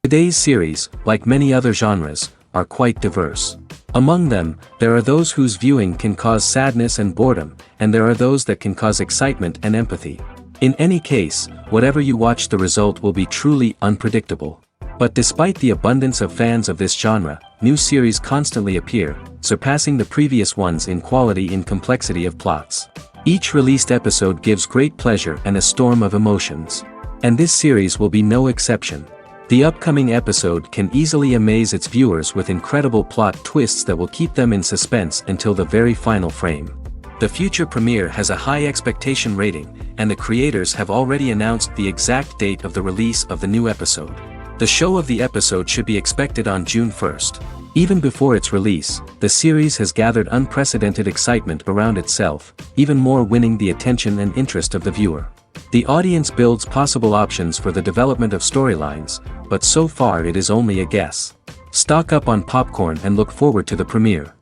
Today's series, like many other genres, are quite diverse. Among them, there are those whose viewing can cause sadness and boredom, and there are those that can cause excitement and empathy. In any case, whatever you watch, the result will be truly unpredictable. But despite the abundance of fans of this genre, new series constantly appear, surpassing the previous ones in quality and complexity of plots. Each released episode gives great pleasure and a storm of emotions. And this series will be no exception. The upcoming episode can easily amaze its viewers with incredible plot twists that will keep them in suspense until the very final frame. The future premiere has a high expectation rating, and the creators have already announced the exact date of the release of the new episode. The show of the episode should be expected on June 1st. Even before its release, the series has gathered unprecedented excitement around itself, even more winning the attention and interest of the viewer. The audience builds possible options for the development of storylines, but so far it is only a guess. Stock up on popcorn and look forward to the premiere.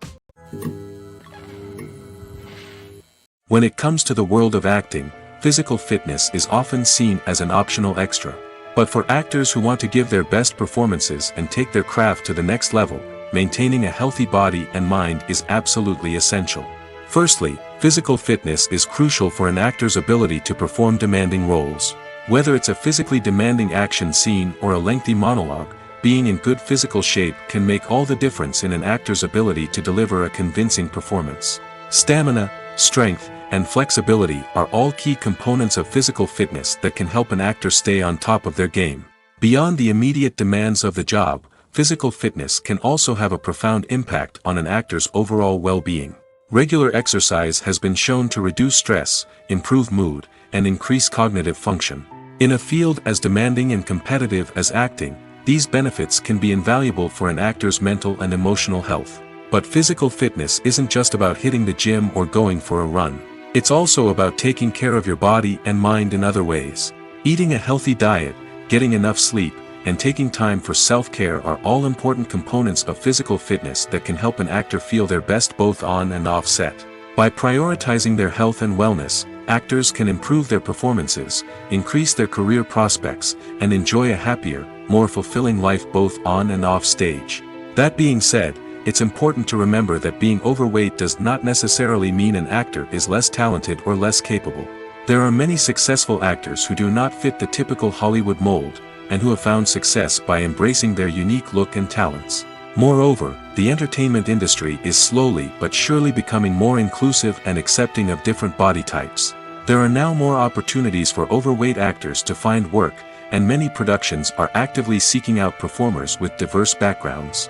When it comes to the world of acting, physical fitness is often seen as an optional extra. But for actors who want to give their best performances and take their craft to the next level, maintaining a healthy body and mind is absolutely essential. Firstly, physical fitness is crucial for an actor's ability to perform demanding roles. Whether it's a physically demanding action scene or a lengthy monologue, being in good physical shape can make all the difference in an actor's ability to deliver a convincing performance. Stamina, strength, and flexibility are all key components of physical fitness that can help an actor stay on top of their game. Beyond the immediate demands of the job, physical fitness can also have a profound impact on an actor's overall well-being. Regular exercise has been shown to reduce stress, improve mood, and increase cognitive function. In a field as demanding and competitive as acting, these benefits can be invaluable for an actor's mental and emotional health. But physical fitness isn't just about hitting the gym or going for a run. It's also about taking care of your body and mind in other ways. Eating a healthy diet, getting enough sleep, and taking time for self-care are all important components of physical fitness that can help an actor feel their best both on and off set. By prioritizing their health and wellness, actors can improve their performances, increase their career prospects, and enjoy a happier, more fulfilling life both on and off stage. That being said, it's important to remember that being overweight does not necessarily mean an actor is less talented or less capable. There are many successful actors who do not fit the typical Hollywood mold, and who have found success by embracing their unique look and talents. Moreover, the entertainment industry is slowly but surely becoming more inclusive and accepting of different body types. There are now more opportunities for overweight actors to find work, and many productions are actively seeking out performers with diverse backgrounds.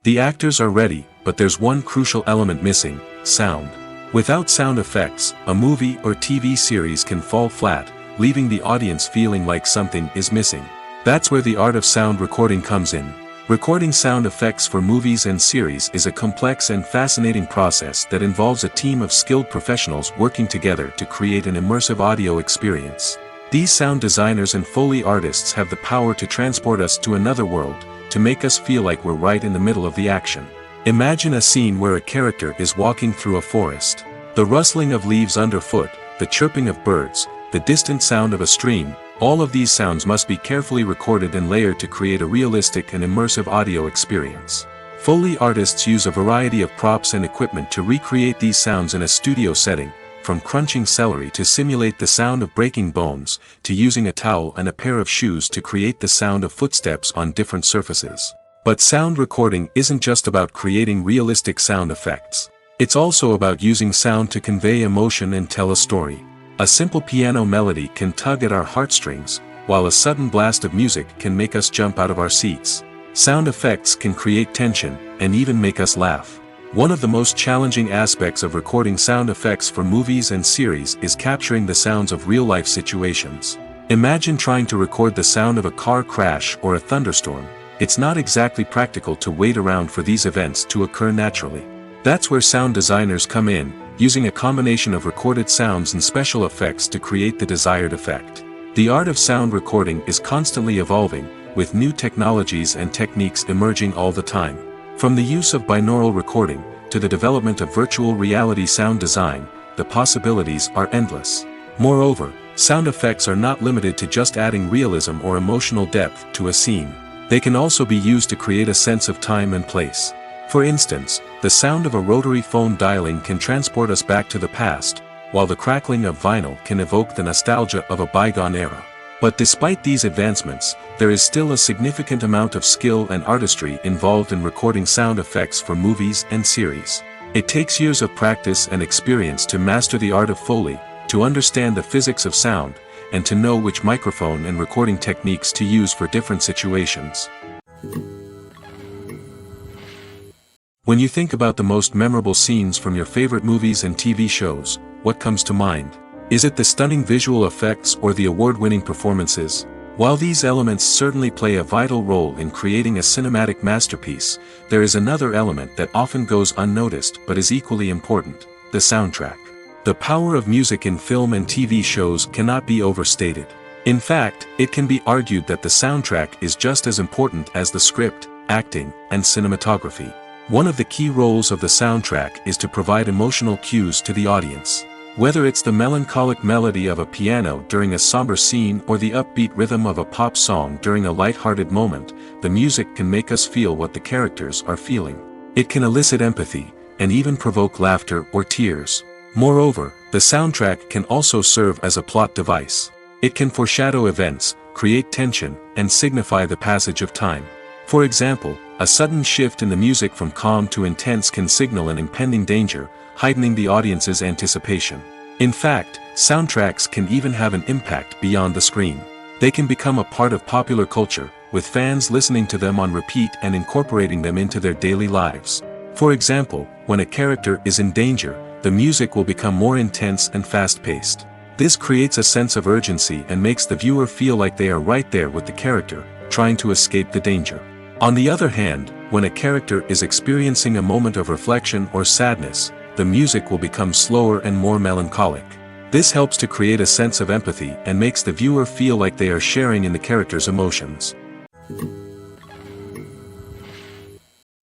The actors are ready, but there's one crucial element missing: sound. Without sound effects, a movie or TV series can fall flat, leaving the audience feeling like something is missing. That's where the art of sound recording comes in. Recording sound effects for movies and series is a complex and fascinating process that involves a team of skilled professionals working together to create an immersive audio experience. These sound designers and Foley artists have the power to transport us to another world, to make us feel like we're right in the middle of the action. Imagine a scene where a character is walking through a forest. The rustling of leaves underfoot, the chirping of birds, the distant sound of a stream, all of these sounds must be carefully recorded and layered to create a realistic and immersive audio experience. Foley artists use a variety of props and equipment to recreate these sounds in a studio setting, from crunching celery to simulate the sound of breaking bones, to using a towel and a pair of shoes to create the sound of footsteps on different surfaces. But sound recording isn't just about creating realistic sound effects. It's also about using sound to convey emotion and tell a story. A simple piano melody can tug at our heartstrings, while a sudden blast of music can make us jump out of our seats. Sound effects can create tension, and even make us laugh. One of the most challenging aspects of recording sound effects for movies and series is capturing the sounds of real-life situations. Imagine trying to record the sound of a car crash or a thunderstorm. It's not exactly practical to wait around for these events to occur naturally. That's where sound designers come in, using a combination of recorded sounds and special effects to create the desired effect. The art of sound recording is constantly evolving, with new technologies and techniques emerging all the time. From the use of binaural recording, to the development of virtual reality sound design, the possibilities are endless. Moreover, sound effects are not limited to just adding realism or emotional depth to a scene. They can also be used to create a sense of time and place. For instance, the sound of a rotary phone dialing can transport us back to the past, while the crackling of vinyl can evoke the nostalgia of a bygone era. But despite these advancements, there is still a significant amount of skill and artistry involved in recording sound effects for movies and series. It takes years of practice and experience to master the art of Foley, to understand the physics of sound, and to know which microphone and recording techniques to use for different situations. When you think about the most memorable scenes from your favorite movies and TV shows, what comes to mind? Is it the stunning visual effects or the award-winning performances? While these elements certainly play a vital role in creating a cinematic masterpiece, there is another element that often goes unnoticed but is equally important: the soundtrack. The power of music in film and TV shows cannot be overstated. In fact, it can be argued that the soundtrack is just as important as the script, acting, and cinematography. One of the key roles of the soundtrack is to provide emotional cues to the audience. Whether it's the melancholic melody of a piano during a somber scene or the upbeat rhythm of a pop song during a light-hearted moment, the music can make us feel what the characters are feeling. It can elicit empathy, and even provoke laughter or tears. Moreover, the soundtrack can also serve as a plot device. It can foreshadow events, create tension, and signify the passage of time. For example, a sudden shift in the music from calm to intense can signal an impending danger, heightening the audience's anticipation. In fact, soundtracks can even have an impact beyond the screen. They can become a part of popular culture, with fans listening to them on repeat and incorporating them into their daily lives. For example, when a character is in danger, the music will become more intense and fast-paced. This creates a sense of urgency and makes the viewer feel like they are right there with the character, trying to escape the danger. On the other hand, when a character is experiencing a moment of reflection or sadness, the music will become slower and more melancholic. This helps to create a sense of empathy and makes the viewer feel like they are sharing in the character's emotions.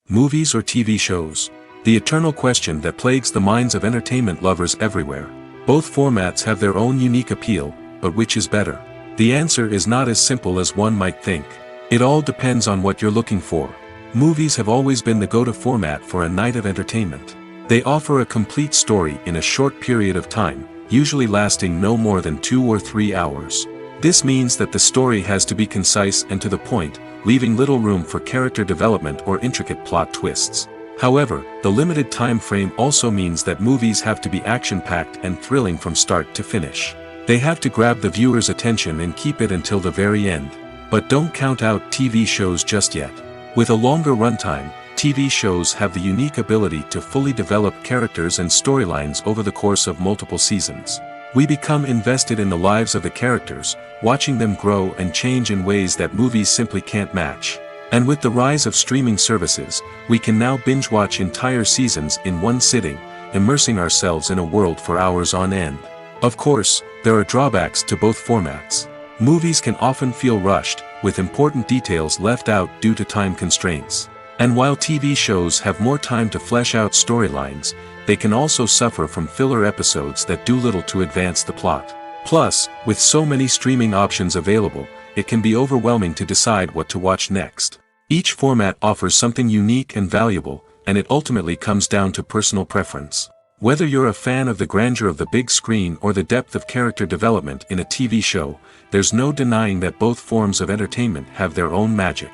Movies or TV shows? The eternal question that plagues the minds of entertainment lovers everywhere. Both formats have their own unique appeal, but which is better? The answer is not as simple as one might think. It all depends on what you're looking for. Movies have always been the go-to format for a night of entertainment. They offer a complete story in a short period of time, usually lasting no more than 2 or 3 hours. This means that the story has to be concise and to the point, leaving little room for character development or intricate plot twists. However, the limited time frame also means that movies have to be action-packed and thrilling from start to finish. They have to grab the viewer's attention and keep it until the very end. But don't count out TV shows just yet. With a longer runtime, TV shows have the unique ability to fully develop characters and storylines over the course of multiple seasons. We become invested in the lives of the characters, watching them grow and change in ways that movies simply can't match. And with the rise of streaming services, we can now binge-watch entire seasons in one sitting, immersing ourselves in a world for hours on end. Of course, there are drawbacks to both formats. Movies can often feel rushed, with important details left out due to time constraints. And while TV shows have more time to flesh out storylines, they can also suffer from filler episodes that do little to advance the plot. Plus, with so many streaming options available, it can be overwhelming to decide what to watch next. Each format offers something unique and valuable, and it ultimately comes down to personal preference. Whether you're a fan of the grandeur of the big screen or the depth of character development in a TV show, there's no denying that both forms of entertainment have their own magic.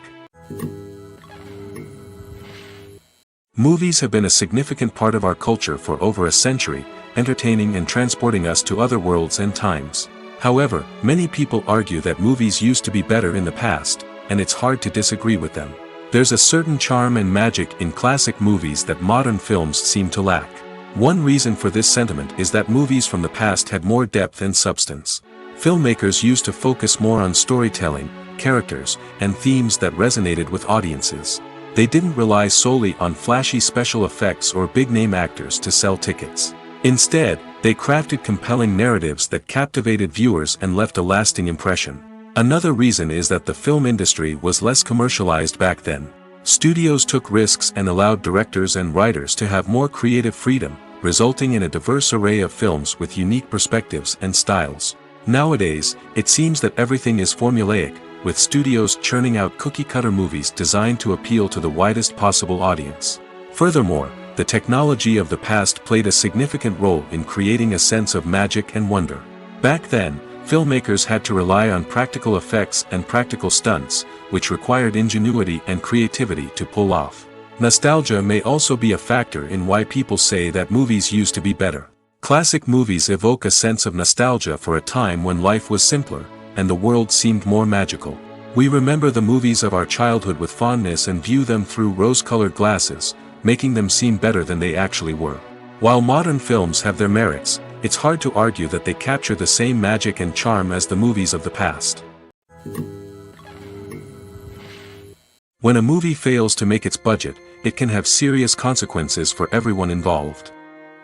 Movies have been a significant part of our culture for over a century, entertaining and transporting us to other worlds and times. However, many people argue that movies used to be better in the past, and it's hard to disagree with them. There's a certain charm and magic in classic movies that modern films seem to lack. One reason for this sentiment is that movies from the past had more depth and substance. Filmmakers used to focus more on storytelling, characters, and themes that resonated with audiences. They didn't rely solely on flashy special effects or big-name actors to sell tickets. Instead, they crafted compelling narratives that captivated viewers and left a lasting impression. Another reason is that the film industry was less commercialized back then. Studios took risks and allowed directors and writers to have more creative freedom, resulting in a diverse array of films with unique perspectives and styles. Nowadays, it seems that everything is formulaic, with studios churning out cookie-cutter movies designed to appeal to the widest possible audience. Furthermore, the technology of the past played a significant role in creating a sense of magic and wonder. Back then, filmmakers had to rely on practical effects and practical stunts, which required ingenuity and creativity to pull off. Nostalgia may also be a factor in why people say that movies used to be better. Classic movies evoke a sense of nostalgia for a time when life was simpler, and the world seemed more magical. We remember the movies of our childhood with fondness and view them through rose-colored glasses, making them seem better than they actually were. While modern films have their merits, it's hard to argue that they capture the same magic and charm as the movies of the past. When a movie fails to make its budget, it can have serious consequences for everyone involved.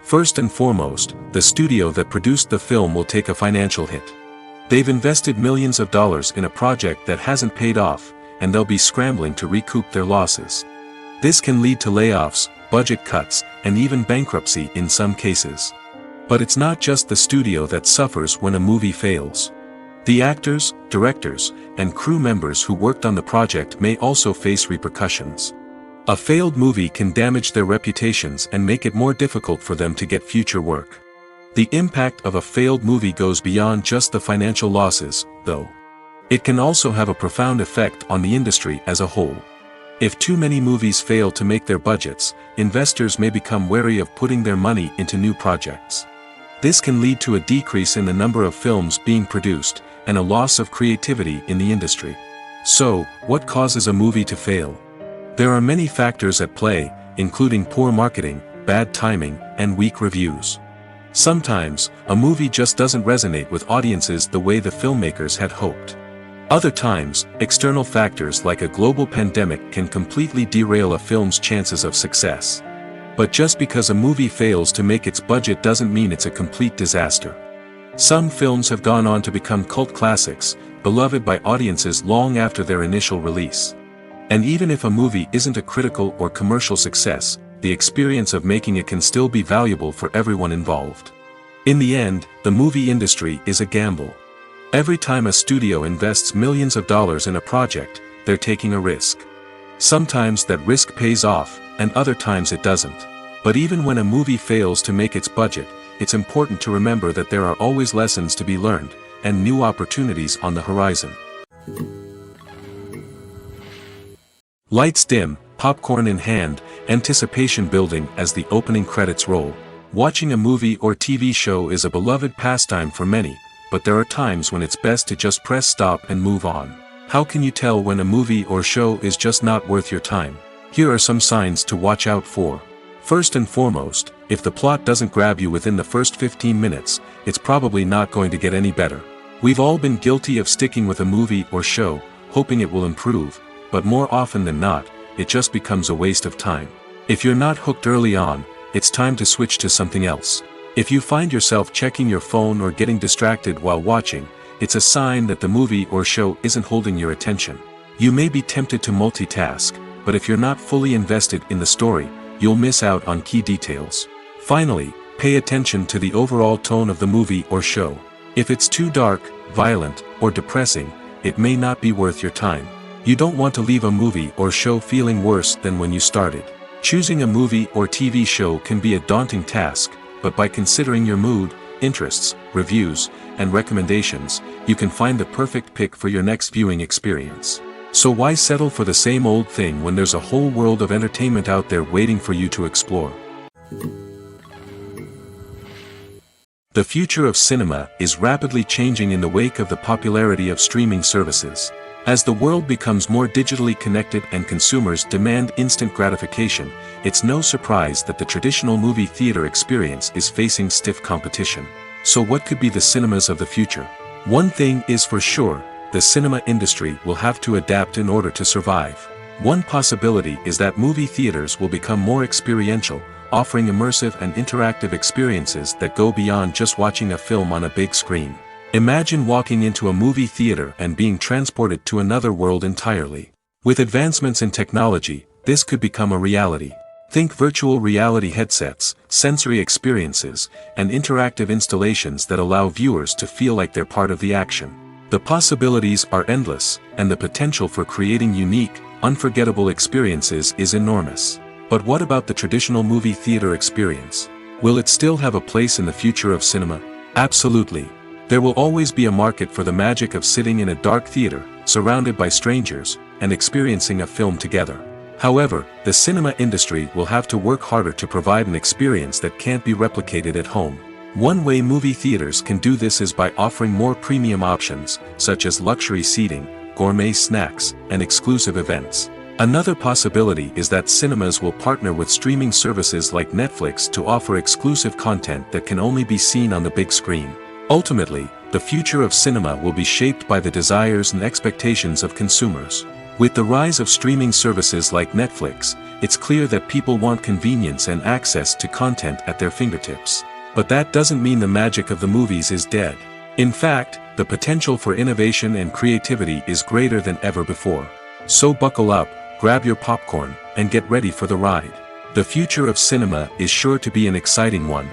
First and foremost, the studio that produced the film will take a financial hit. They've invested millions of dollars in a project that hasn't paid off, and they'll be scrambling to recoup their losses. This can lead to layoffs, budget cuts, and even bankruptcy in some cases. But it's not just the studio that suffers when a movie fails. The actors, directors, and crew members who worked on the project may also face repercussions. A failed movie can damage their reputations and make it more difficult for them to get future work. The impact of a failed movie goes beyond just the financial losses, though. It can also have a profound effect on the industry as a whole. If too many movies fail to make their budgets, investors may become wary of putting their money into new projects. This can lead to a decrease in the number of films being produced, and a loss of creativity in the industry. So, what causes a movie to fail? There are many factors at play, including poor marketing, bad timing, and weak reviews. Sometimes, a movie just doesn't resonate with audiences the way the filmmakers had hoped. Other times, external factors like a global pandemic can completely derail a film's chances of success. But just because a movie fails to make its budget doesn't mean it's a complete disaster. Some films have gone on to become cult classics, beloved by audiences long after their initial release. And even if a movie isn't a critical or commercial success, the experience of making it can still be valuable for everyone involved. In the end, the movie industry is a gamble. Every time a studio invests millions of dollars in a project, they're taking a risk. Sometimes that risk pays off, and other times it doesn't. But even when a movie fails to make its budget, it's important to remember that there are always lessons to be learned, and new opportunities on the horizon. Lights dim, popcorn in hand, anticipation building as the opening credits roll. Watching a movie or TV show is a beloved pastime for many, but there are times when it's best to just press stop and move on. How can you tell when a movie or show is just not worth your time? Here are some signs to watch out for. First and foremost, if the plot doesn't grab you within the first 15 minutes, it's probably not going to get any better. We've all been guilty of sticking with a movie or show, hoping it will improve, but more often than not, it just becomes a waste of time. If you're not hooked early on, it's time to switch to something else. If you find yourself checking your phone or getting distracted while watching, it's a sign that the movie or show isn't holding your attention. You may be tempted to multitask, but if you're not fully invested in the story, you'll miss out on key details. Finally, pay attention to the overall tone of the movie or show. If it's too dark, violent, or depressing, it may not be worth your time. You don't want to leave a movie or show feeling worse than when you started. Choosing a movie or TV show can be a daunting task, but by considering your mood, interests, reviews, and recommendations, you can find the perfect pick for your next viewing experience. So why settle for the same old thing when there's a whole world of entertainment out there waiting for you to explore? The future of cinema is rapidly changing in the wake of the popularity of streaming services. As the world becomes more digitally connected and consumers demand instant gratification, it's no surprise that the traditional movie theater experience is facing stiff competition. So what could be the cinemas of the future? One thing is for sure, the cinema industry will have to adapt in order to survive. One possibility is that movie theaters will become more experiential, offering immersive and interactive experiences that go beyond just watching a film on a big screen. Imagine walking into a movie theater and being transported to another world entirely. With advancements in technology, this could become a reality. Think virtual reality headsets, sensory experiences, and interactive installations that allow viewers to feel like they're part of the action. The possibilities are endless, and the potential for creating unique, unforgettable experiences is enormous. But what about the traditional movie theater experience? Will it still have a place in the future of cinema? Absolutely. There will always be a market for the magic of sitting in a dark theater, surrounded by strangers, and experiencing a film together. However, the cinema industry will have to work harder to provide an experience that can't be replicated at home. One way movie theaters can do this is by offering more premium options, such as luxury seating, gourmet snacks, and exclusive events. Another possibility is that cinemas will partner with streaming services like Netflix to offer exclusive content that can only be seen on the big screen. Ultimately, the future of cinema will be shaped by the desires and expectations of consumers. With the rise of streaming services like Netflix, it's clear that people want convenience and access to content at their fingertips. But that doesn't mean the magic of the movies is dead. In fact, the potential for innovation and creativity is greater than ever before. So buckle up, grab your popcorn, and get ready for the ride. The future of cinema is sure to be an exciting one.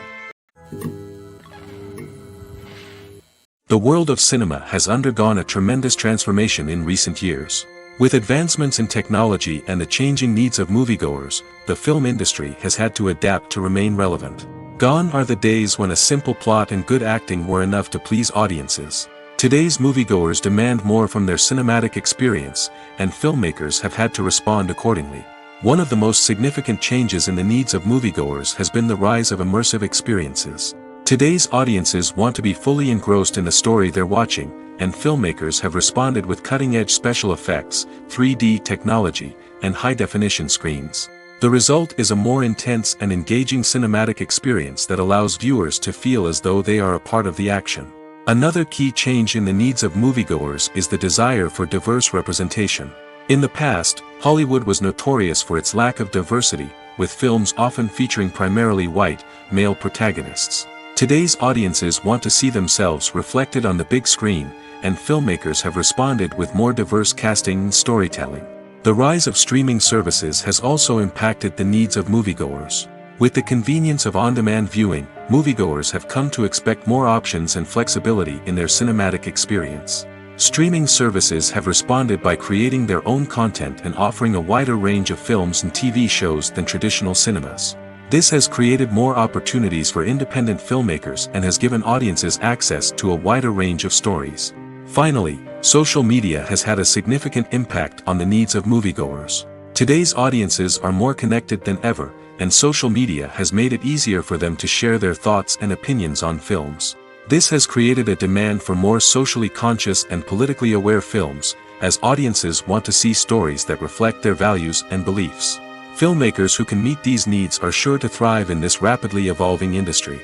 The world of cinema has undergone a tremendous transformation in recent years. With advancements in technology and the changing needs of moviegoers, the film industry has had to adapt to remain relevant. Gone are the days when a simple plot and good acting were enough to please audiences. Today's moviegoers demand more from their cinematic experience, and filmmakers have had to respond accordingly. One of the most significant changes in the needs of moviegoers has been the rise of immersive experiences. Today's audiences want to be fully engrossed in the story they're watching, and filmmakers have responded with cutting-edge special effects, 3D technology, and high-definition screens. The result is a more intense and engaging cinematic experience that allows viewers to feel as though they are a part of the action. Another key change in the needs of moviegoers is the desire for diverse representation. In the past, Hollywood was notorious for its lack of diversity, with films often featuring primarily white, male protagonists. Today's audiences want to see themselves reflected on the big screen, and filmmakers have responded with more diverse casting and storytelling. The rise of streaming services has also impacted the needs of moviegoers. With the convenience of on-demand viewing, moviegoers have come to expect more options and flexibility in their cinematic experience. Streaming services have responded by creating their own content and offering a wider range of films and TV shows than traditional cinemas. This has created more opportunities for independent filmmakers and has given audiences access to a wider range of stories. Finally, social media has had a significant impact on the needs of moviegoers. Today's audiences are more connected than ever, and social media has made it easier for them to share their thoughts and opinions on films. This has created a demand for more socially conscious and politically aware films, as audiences want to see stories that reflect their values and beliefs. Filmmakers who can meet these needs are sure to thrive in this rapidly evolving industry.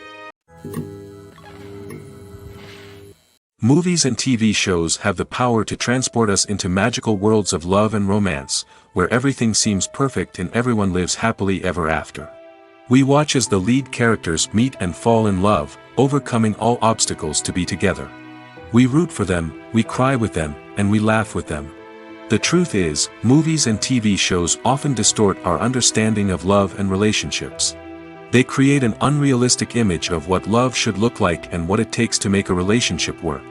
Movies and TV shows have the power to transport us into magical worlds of love and romance, where everything seems perfect and everyone lives happily ever after. We watch as the lead characters meet and fall in love, overcoming all obstacles to be together. We root for them, we cry with them, and we laugh with them. The truth is, movies and TV shows often distort our understanding of love and relationships. They create an unrealistic image of what love should look like and what it takes to make a relationship work.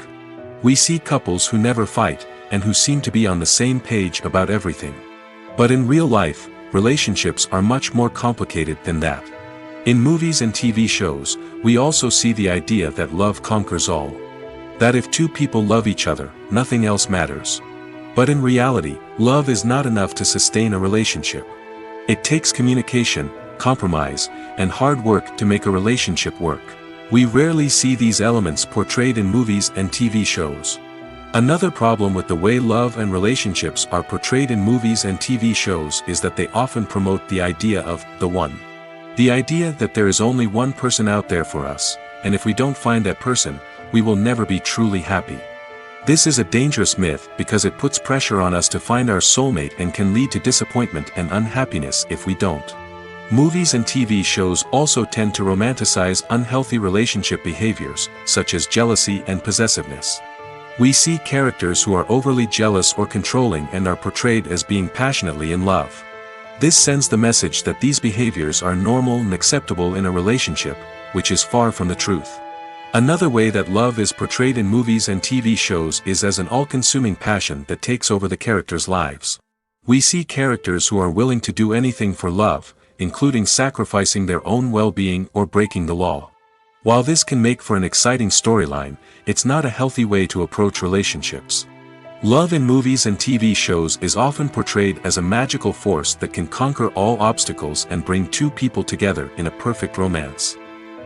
We see couples who never fight, and who seem to be on the same page about everything. But in real life, relationships are much more complicated than that. In movies and TV shows, we also see the idea that love conquers all. That if two people love each other, nothing else matters. But in reality, love is not enough to sustain a relationship. It takes communication, compromise, and hard work to make a relationship work. We rarely see these elements portrayed in movies and TV shows. Another problem with the way love and relationships are portrayed in movies and TV shows is that they often promote the idea of the one. The idea that there is only one person out there for us, and if we don't find that person, we will never be truly happy. This is a dangerous myth because it puts pressure on us to find our soulmate and can lead to disappointment and unhappiness if we don't. Movies and TV shows also tend to romanticize unhealthy relationship behaviors, such as jealousy and possessiveness. We see characters who are overly jealous or controlling and are portrayed as being passionately in love. This sends the message that these behaviors are normal and acceptable in a relationship, which is far from the truth. Another way that love is portrayed in movies and TV shows is as an all-consuming passion that takes over the characters' lives. We see characters who are willing to do anything for love, including sacrificing their own well-being or breaking the law. While this can make for an exciting storyline, it's not a healthy way to approach relationships. Love in movies and TV shows is often portrayed as a magical force that can conquer all obstacles and bring two people together in a perfect romance.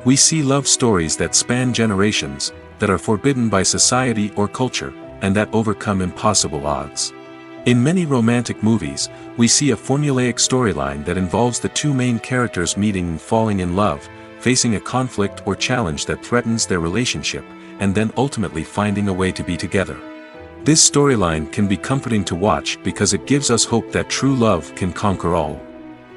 We see love stories that span generations, that are forbidden by society or culture, and that overcome impossible odds. In many romantic movies, we see a formulaic storyline that involves the two main characters meeting and falling in love, facing a conflict or challenge that threatens their relationship, and then ultimately finding a way to be together. This storyline can be comforting to watch because it gives us hope that true love can conquer all.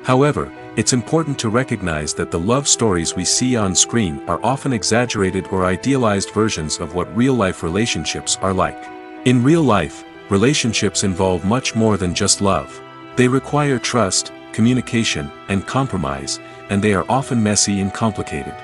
However, it's important to recognize that the love stories we see on screen are often exaggerated or idealized versions of what real-life relationships are like. In real life, relationships involve much more than just love. They require trust, communication, and compromise, and they are often messy and complicated.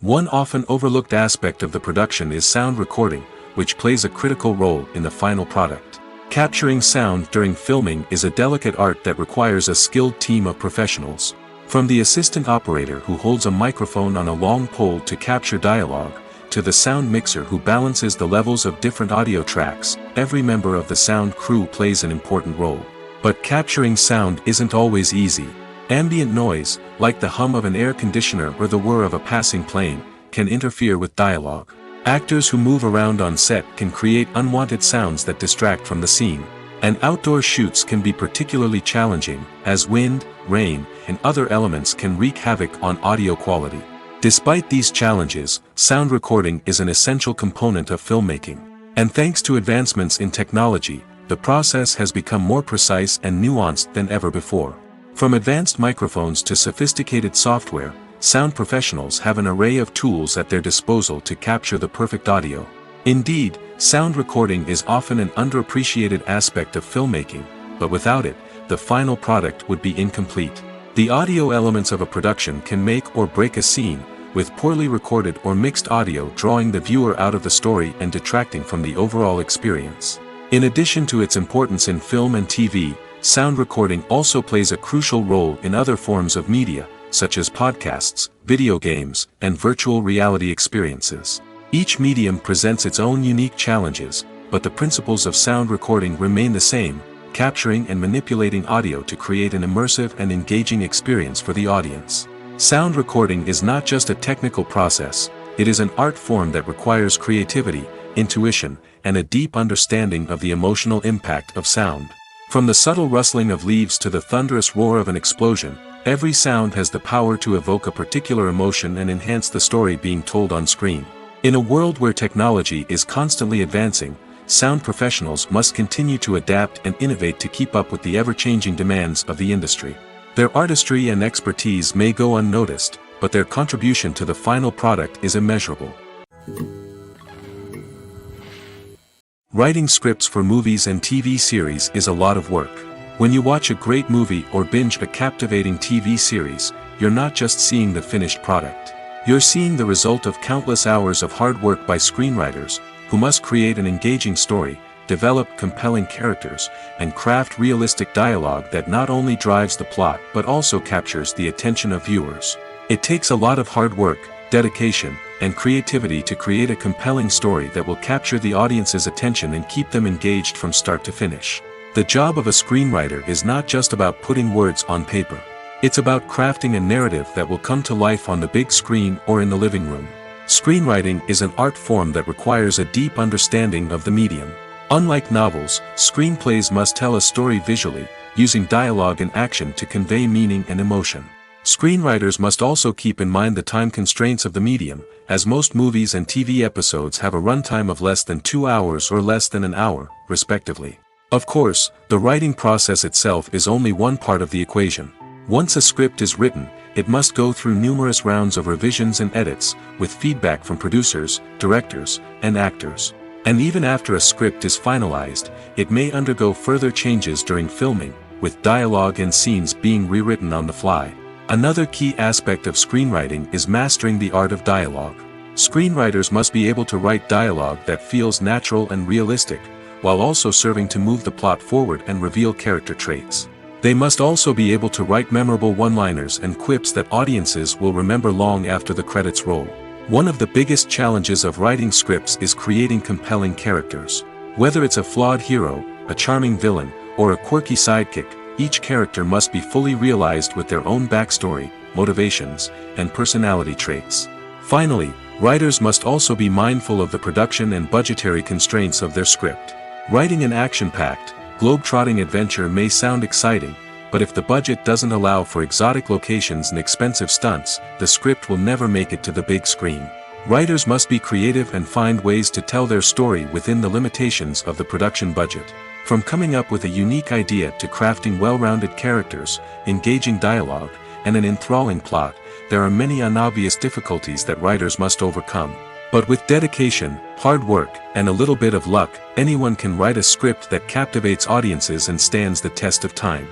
One often overlooked aspect of the production is sound recording, which plays a critical role in the final product. Capturing sound during filming is a delicate art that requires a skilled team of professionals. From the assistant operator who holds a microphone on a long pole to capture dialogue, to the sound mixer who balances the levels of different audio tracks, every member of the sound crew plays an important role. But capturing sound isn't always easy. Ambient noise, like the hum of an air conditioner or the whir of a passing plane, can interfere with dialogue. Actors who move around on set can create unwanted sounds that distract from the scene. And outdoor shoots can be particularly challenging, as wind, rain, and other elements can wreak havoc on audio quality. Despite these challenges, sound recording is an essential component of filmmaking. And thanks to advancements in technology, the process has become more precise and nuanced than ever before. From advanced microphones to sophisticated software, sound professionals have an array of tools at their disposal to capture the perfect audio. Indeed, sound recording is often an underappreciated aspect of filmmaking, but without it, the final product would be incomplete. The audio elements of a production can make or break a scene, with poorly recorded or mixed audio drawing the viewer out of the story and detracting from the overall experience. In addition to its importance in film and TV, sound recording also plays a crucial role in other forms of media, such as podcasts, video games, and virtual reality experiences. Each medium presents its own unique challenges, but the principles of sound recording remain the same, capturing and manipulating audio to create an immersive and engaging experience for the audience. Sound recording is not just a technical process, it is an art form that requires creativity, intuition, and a deep understanding of the emotional impact of sound. From the subtle rustling of leaves to the thunderous roar of an explosion, every sound has the power to evoke a particular emotion and enhance the story being told on screen. In a world where technology is constantly advancing, sound professionals must continue to adapt and innovate to keep up with the ever-changing demands of the industry. Their artistry and expertise may go unnoticed, but their contribution to the final product is immeasurable. Writing scripts for movies and TV series is a lot of work. When you watch a great movie or binge a captivating TV series, you're not just seeing the finished product. You're seeing the result of countless hours of hard work by screenwriters, who must create an engaging story, develop compelling characters, and craft realistic dialogue that not only drives the plot but also captures the attention of viewers. It takes a lot of hard work, dedication, and creativity to create a compelling story that will capture the audience's attention and keep them engaged from start to finish. The job of a screenwriter is not just about putting words on paper. It's about crafting a narrative that will come to life on the big screen or in the living room. Screenwriting is an art form that requires a deep understanding of the medium. Unlike novels, screenplays must tell a story visually, using dialogue and action to convey meaning and emotion. Screenwriters must also keep in mind the time constraints of the medium, as most movies and TV episodes have a runtime of less than 2 hours or less than an hour, respectively. Of course, the writing process itself is only one part of the equation. Once a script is written, it must go through numerous rounds of revisions and edits, with feedback from producers, directors, and actors. And even after a script is finalized, it may undergo further changes during filming, with dialogue and scenes being rewritten on the fly. Another key aspect of screenwriting is mastering the art of dialogue. Screenwriters must be able to write dialogue that feels natural and realistic, while also serving to move the plot forward and reveal character traits. They must also be able to write memorable one-liners and quips that audiences will remember long after the credits roll. One of the biggest challenges of writing scripts is creating compelling characters. Whether it's a flawed hero, a charming villain, or a quirky sidekick, each character must be fully realized with their own backstory, motivations, and personality traits. Finally, writers must also be mindful of the production and budgetary constraints of their script. Writing an action-packed, globe-trotting adventure may sound exciting, but if the budget doesn't allow for exotic locations and expensive stunts, the script will never make it to the big screen. Writers must be creative and find ways to tell their story within the limitations of the production budget. From coming up with a unique idea to crafting well-rounded characters, engaging dialogue, and an enthralling plot, there are many unobvious difficulties that writers must overcome. But with dedication, hard work, and a little bit of luck, anyone can write a script that captivates audiences and stands the test of time.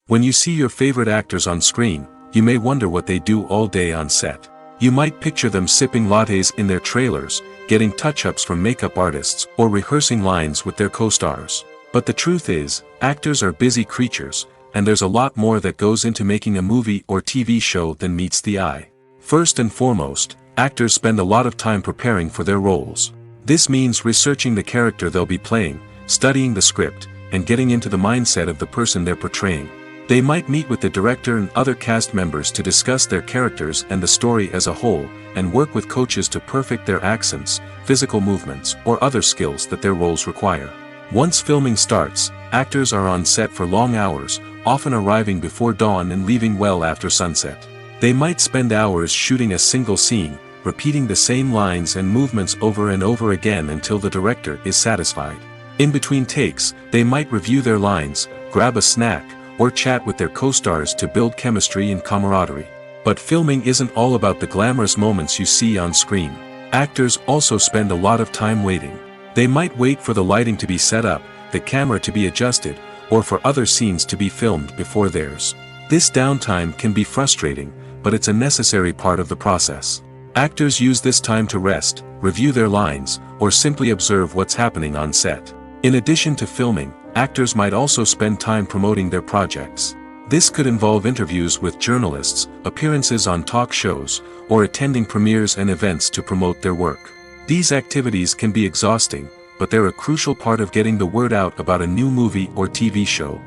When you see your favorite actors on screen, you may wonder what they do all day on set. You might picture them sipping lattes in their trailers, getting touch-ups from makeup artists, or rehearsing lines with their co-stars. But the truth is, actors are busy creatures, and there's a lot more that goes into making a movie or TV show than meets the eye. First and foremost, actors spend a lot of time preparing for their roles. This means researching the character they'll be playing, studying the script, and getting into the mindset of the person they're portraying. They might meet with the director and other cast members to discuss their characters and the story as a whole, and work with coaches to perfect their accents, physical movements, or other skills that their roles require. Once filming starts, actors are on set for long hours, often arriving before dawn and leaving well after sunset. They might spend hours shooting a single scene, repeating the same lines and movements over and over again until the director is satisfied. In between takes, they might review their lines, grab a snack, or chat with their co-stars to build chemistry and camaraderie. But filming isn't all about the glamorous moments you see on screen. Actors also spend a lot of time waiting. They might wait for the lighting to be set up, the camera to be adjusted, or for other scenes to be filmed before theirs. This downtime can be frustrating, but it's a necessary part of the process. Actors use this time to rest, review their lines, or simply observe what's happening on set. In addition to filming, actors might also spend time promoting their projects. This could involve interviews with journalists, appearances on talk shows, or attending premieres and events to promote their work. These activities can be exhausting, but they're a crucial part of getting the word out about a new movie or TV show.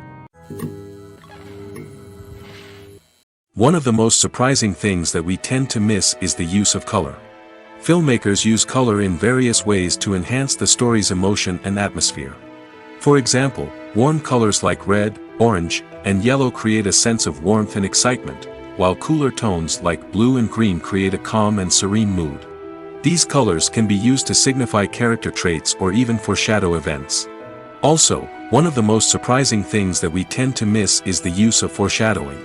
One of the most surprising things that we tend to miss is the use of color. Filmmakers use color in various ways to enhance the story's emotion and atmosphere. For example, warm colors like red, orange, and yellow create a sense of warmth and excitement, while cooler tones like blue and green create a calm and serene mood. These colors can be used to signify character traits or even foreshadow events. Also, one of the most surprising things that we tend to miss is the use of foreshadowing.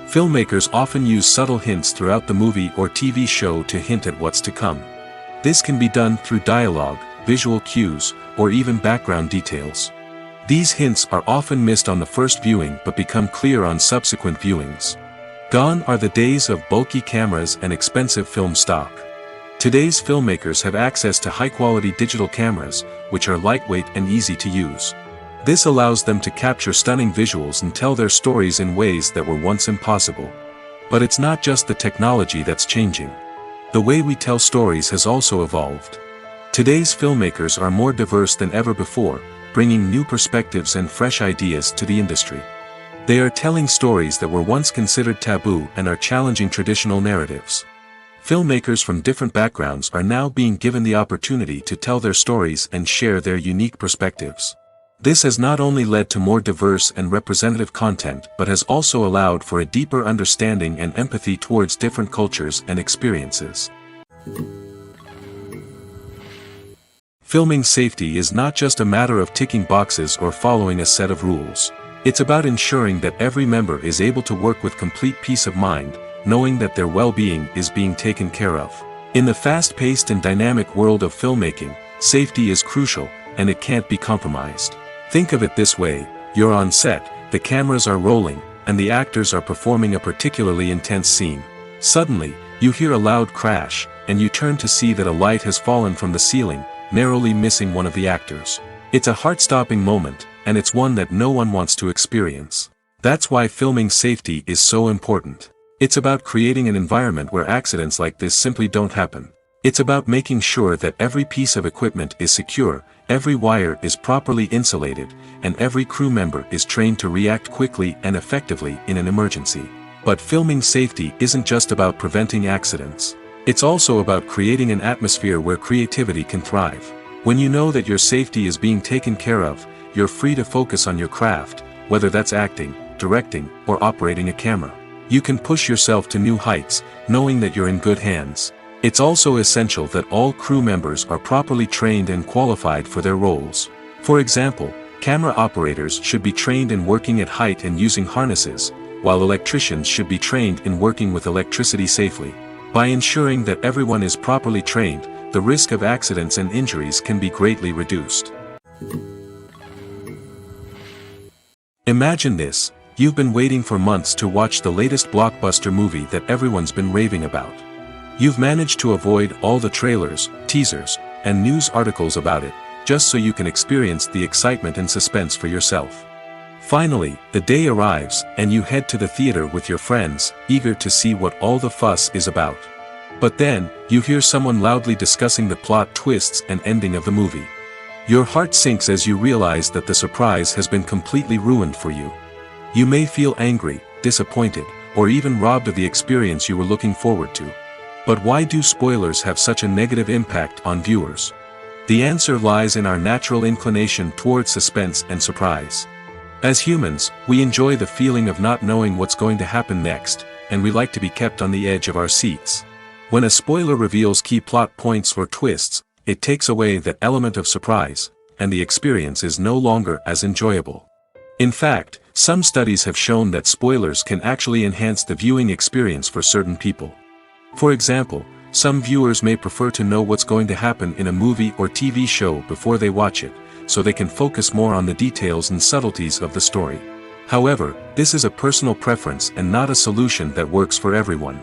Filmmakers often use subtle hints throughout the movie or TV show to hint at what's to come. This can be done through dialogue, visual cues, or even background details. These hints are often missed on the first viewing but become clear on subsequent viewings. Gone are the days of bulky cameras and expensive film stock. Today's filmmakers have access to high-quality digital cameras, which are lightweight and easy to use. This allows them to capture stunning visuals and tell their stories in ways that were once impossible. But it's not just the technology that's changing. The way we tell stories has also evolved. Today's filmmakers are more diverse than ever before, bringing new perspectives and fresh ideas to the industry. They are telling stories that were once considered taboo and are challenging traditional narratives. Filmmakers from different backgrounds are now being given the opportunity to tell their stories and share their unique perspectives. This has not only led to more diverse and representative content but has also allowed for a deeper understanding and empathy towards different cultures and experiences. Filming safety is not just a matter of ticking boxes or following a set of rules. It's about ensuring that every member is able to work with complete peace of mind, knowing that their well-being is being taken care of. In the fast-paced and dynamic world of filmmaking, safety is crucial, and it can't be compromised. Think of it this way: you're on set, the cameras are rolling, and the actors are performing a particularly intense scene. Suddenly, you hear a loud crash, and you turn to see that a light has fallen from the ceiling, narrowly missing one of the actors. It's a heart-stopping moment, and it's one that no one wants to experience. That's why filming safety is so important. It's about creating an environment where accidents like this simply don't happen. It's about making sure that every piece of equipment is secure, every wire is properly insulated, and every crew member is trained to react quickly and effectively in an emergency. But filming safety isn't just about preventing accidents. It's also about creating an atmosphere where creativity can thrive. When you know that your safety is being taken care of, you're free to focus on your craft, whether that's acting, directing, or operating a camera. You can push yourself to new heights, knowing that you're in good hands. It's also essential that all crew members are properly trained and qualified for their roles. For example, camera operators should be trained in working at height and using harnesses, while electricians should be trained in working with electricity safely. By ensuring that everyone is properly trained, the risk of accidents and injuries can be greatly reduced. Imagine this: you've been waiting for months to watch the latest blockbuster movie that everyone's been raving about. You've managed to avoid all the trailers, teasers, and news articles about it, just so you can experience the excitement and suspense for yourself. Finally, the day arrives, and you head to the theater with your friends, eager to see what all the fuss is about. But then, you hear someone loudly discussing the plot twists and ending of the movie. Your heart sinks as you realize that the surprise has been completely ruined for you. You may feel angry, disappointed, or even robbed of the experience you were looking forward to. But why do spoilers have such a negative impact on viewers? The answer lies in our natural inclination toward suspense and surprise. As humans, we enjoy the feeling of not knowing what's going to happen next, and we like to be kept on the edge of our seats. When a spoiler reveals key plot points or twists, it takes away that element of surprise, and the experience is no longer as enjoyable. In fact, some studies have shown that spoilers can actually enhance the viewing experience for certain people. For example, some viewers may prefer to know what's going to happen in a movie or TV show before they watch it, so they can focus more on the details and subtleties of the story. However, this is a personal preference and not a solution that works for everyone.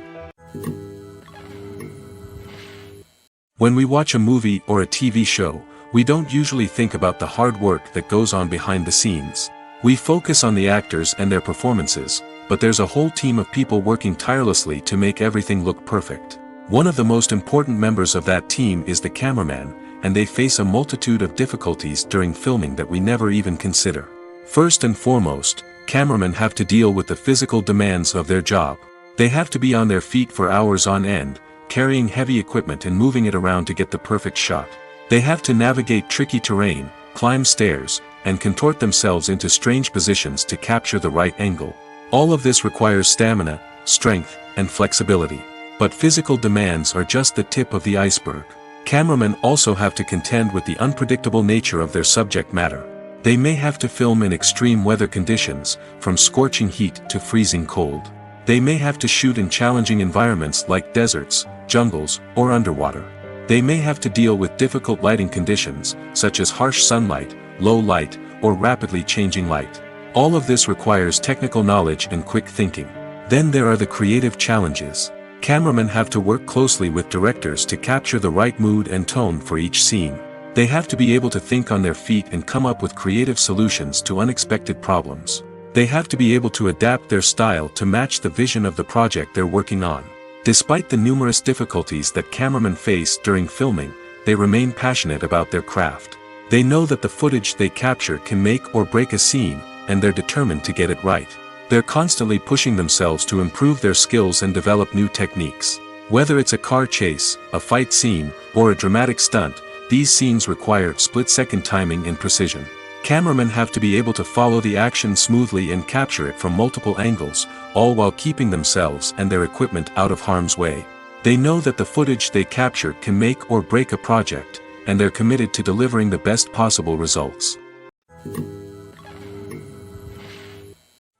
When we watch a movie or a TV show, we don't usually think about the hard work that goes on behind the scenes. We focus on the actors and their performances, but there's a whole team of people working tirelessly to make everything look perfect. One of the most important members of that team is the cameraman, and they face a multitude of difficulties during filming that we never even consider. First and foremost, cameramen have to deal with the physical demands of their job. They have to be on their feet for hours on end, carrying heavy equipment and moving it around to get the perfect shot. They have to navigate tricky terrain, climb stairs, and contort themselves into strange positions to capture the right angle. All of this requires stamina, strength, and flexibility. But physical demands are just the tip of the iceberg. Cameramen also have to contend with the unpredictable nature of their subject matter. They may have to film in extreme weather conditions, from scorching heat to freezing cold. They may have to shoot in challenging environments like deserts, jungles, or underwater. They may have to deal with difficult lighting conditions, such as harsh sunlight, low light, or rapidly changing light. All of this requires technical knowledge and quick thinking. Then there are the creative challenges. Cameramen have to work closely with directors to capture the right mood and tone for each scene. They have to be able to think on their feet and come up with creative solutions to unexpected problems. They have to be able to adapt their style to match the vision of the project they're working on. Despite the numerous difficulties that cameramen face during filming, they remain passionate about their craft. They know that the footage they capture can make or break a scene, and they're determined to get it right. They're constantly pushing themselves to improve their skills and develop new techniques. Whether it's a car chase, a fight scene, or a dramatic stunt, these scenes require split-second timing and precision. Cameramen have to be able to follow the action smoothly and capture it from multiple angles, all while keeping themselves and their equipment out of harm's way. They know that the footage they capture can make or break a project, and they're committed to delivering the best possible results.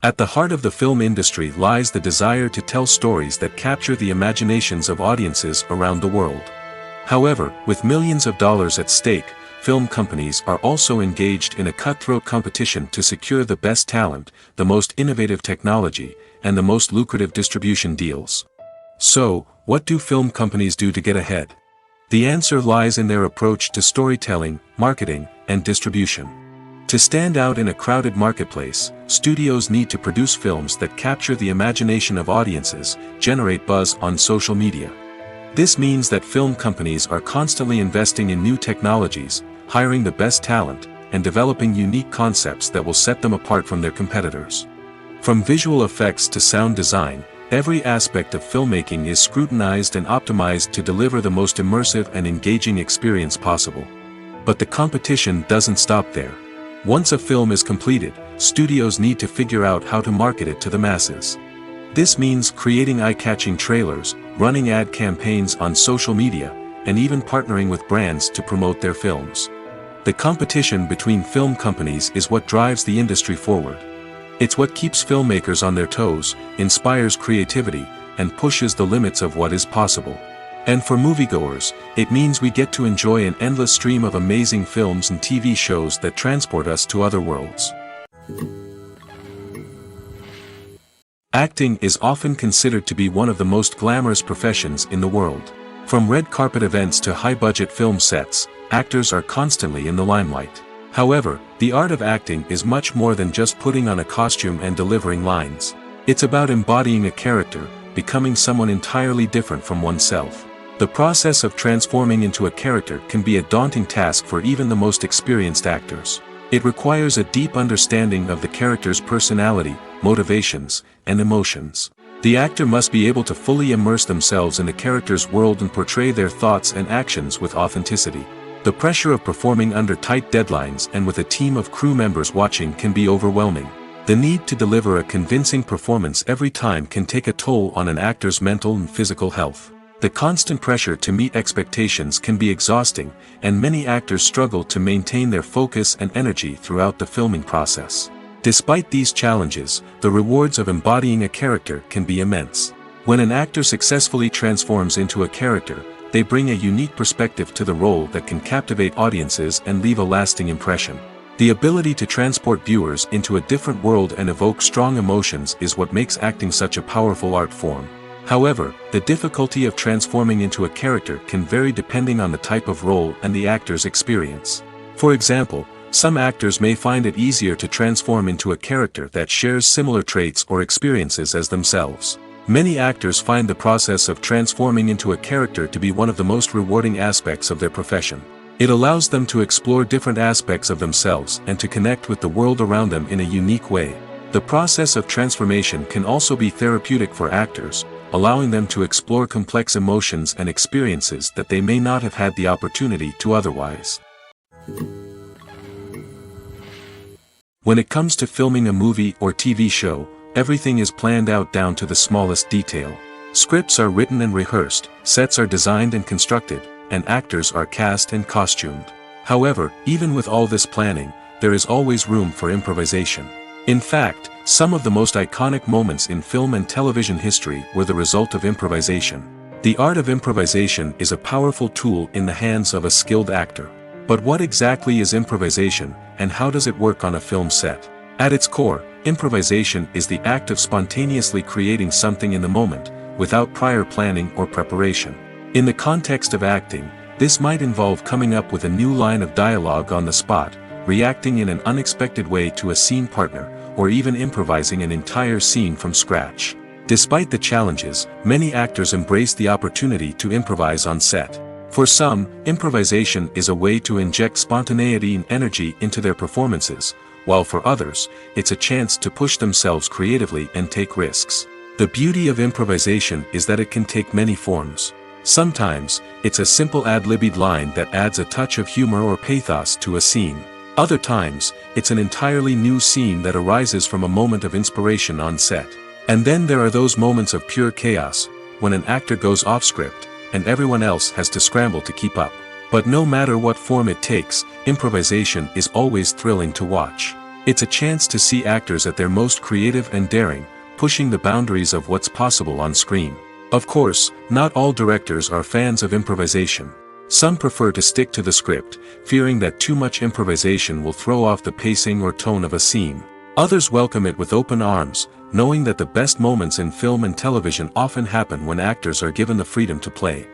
At the heart of the film industry lies the desire to tell stories that capture the imaginations of audiences around the world. However, with millions of dollars at stake, film companies are also engaged in a cutthroat competition to secure the best talent, the most innovative technology, and the most lucrative distribution deals. So, what do film companies do to get ahead? The answer lies in their approach to storytelling, marketing, and distribution. To stand out in a crowded marketplace, studios need to produce films that capture the imagination of audiences, generate buzz on social media. This means that film companies are constantly investing in new technologies, hiring the best talent, and developing unique concepts that will set them apart from their competitors. From visual effects to sound design, every aspect of filmmaking is scrutinized and optimized to deliver the most immersive and engaging experience possible. But the competition doesn't stop there. Once a film is completed, studios need to figure out how to market it to the masses. This means creating eye-catching trailers, running ad campaigns on social media, and even partnering with brands to promote their films. The competition between film companies is what drives the industry forward. It's what keeps filmmakers on their toes, inspires creativity, and pushes the limits of what is possible. And for moviegoers, it means we get to enjoy an endless stream of amazing films and TV shows that transport us to other worlds. Acting is often considered to be one of the most glamorous professions in the world. From red carpet events to high-budget film sets, actors are constantly in the limelight. However, the art of acting is much more than just putting on a costume and delivering lines. It's about embodying a character, becoming someone entirely different from oneself. The process of transforming into a character can be a daunting task for even the most experienced actors. It requires a deep understanding of the character's personality, motivations, and emotions. The actor must be able to fully immerse themselves in the character's world and portray their thoughts and actions with authenticity. The pressure of performing under tight deadlines and with a team of crew members watching can be overwhelming. The need to deliver a convincing performance every time can take a toll on an actor's mental and physical health. The constant pressure to meet expectations can be exhausting, and many actors struggle to maintain their focus and energy throughout the filming process. Despite these challenges, the rewards of embodying a character can be immense. When an actor successfully transforms into a character, they bring a unique perspective to the role that can captivate audiences and leave a lasting impression. The ability to transport viewers into a different world and evoke strong emotions is what makes acting such a powerful art form. However, the difficulty of transforming into a character can vary depending on the type of role and the actor's experience. For example, some actors may find it easier to transform into a character that shares similar traits or experiences as themselves. Many actors find the process of transforming into a character to be one of the most rewarding aspects of their profession. It allows them to explore different aspects of themselves and to connect with the world around them in a unique way. The process of transformation can also be therapeutic for actors, allowing them to explore complex emotions and experiences that they may not have had the opportunity to otherwise. When it comes to filming a movie or TV show, everything is planned out down to the smallest detail. Scripts are written and rehearsed, sets are designed and constructed, and actors are cast and costumed. However, even with all this planning, there is always room for improvisation. In fact, some of the most iconic moments in film and television history were the result of improvisation. The art of improvisation is a powerful tool in the hands of a skilled actor. But what exactly is improvisation, and how does it work on a film set? At its core, improvisation is the act of spontaneously creating something in the moment, without prior planning or preparation. In the context of acting, this might involve coming up with a new line of dialogue on the spot, reacting in an unexpected way to a scene partner, or even improvising an entire scene from scratch. Despite the challenges, many actors embrace the opportunity to improvise on set. For some, improvisation is a way to inject spontaneity and energy into their performances, while for others, it's a chance to push themselves creatively and take risks. The beauty of improvisation is that it can take many forms. Sometimes, it's a simple ad-libbed line that adds a touch of humor or pathos to a scene. Other times, it's an entirely new scene that arises from a moment of inspiration on set. And then there are those moments of pure chaos, when an actor goes off script, and everyone else has to scramble to keep up. But no matter what form it takes, improvisation is always thrilling to watch. It's a chance to see actors at their most creative and daring, pushing the boundaries of what's possible on screen. Of course, not all directors are fans of improvisation. Some prefer to stick to the script, fearing that too much improvisation will throw off the pacing or tone of a scene. Others welcome it with open arms, knowing that the best moments in film and television often happen when actors are given the freedom to play.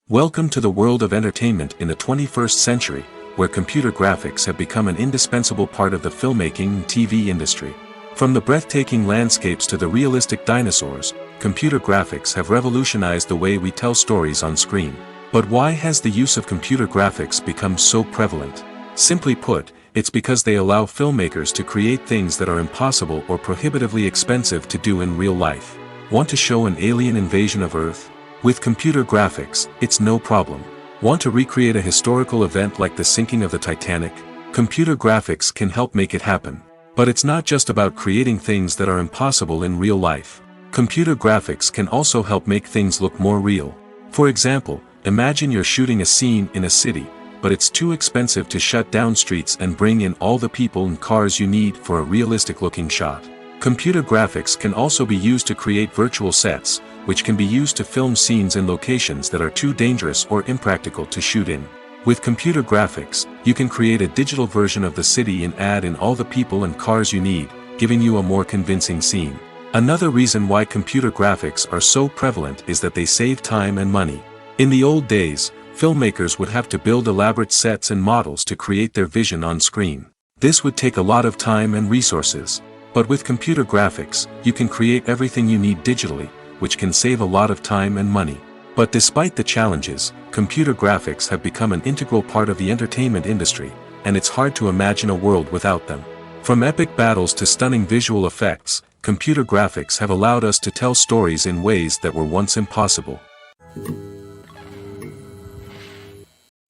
Welcome to the world of entertainment in the 21st century, where computer graphics have become an indispensable part of the filmmaking and TV industry. From the breathtaking landscapes to the realistic dinosaurs, computer graphics have revolutionized the way we tell stories on screen. But why has the use of computer graphics become so prevalent? Simply put, it's because they allow filmmakers to create things that are impossible or prohibitively expensive to do in real life. Want to show an alien invasion of Earth? With computer graphics, it's no problem. Want to recreate a historical event like the sinking of the Titanic? Computer graphics can help make it happen. But it's not just about creating things that are impossible in real life. Computer graphics can also help make things look more real. For example, imagine you're shooting a scene in a city, but it's too expensive to shut down streets and bring in all the people and cars you need for a realistic-looking shot. Computer graphics can also be used to create virtual sets, which can be used to film scenes in locations that are too dangerous or impractical to shoot in. With computer graphics, you can create a digital version of the city and add in all the people and cars you need, giving you a more convincing scene. Another reason why computer graphics are so prevalent is that they save time and money. In the old days, filmmakers would have to build elaborate sets and models to create their vision on screen. This would take a lot of time and resources. But with computer graphics, you can create everything you need digitally, which can save a lot of time and money. But despite the challenges, computer graphics have become an integral part of the entertainment industry, and it's hard to imagine a world without them. From epic battles to stunning visual effects, computer graphics have allowed us to tell stories in ways that were once impossible.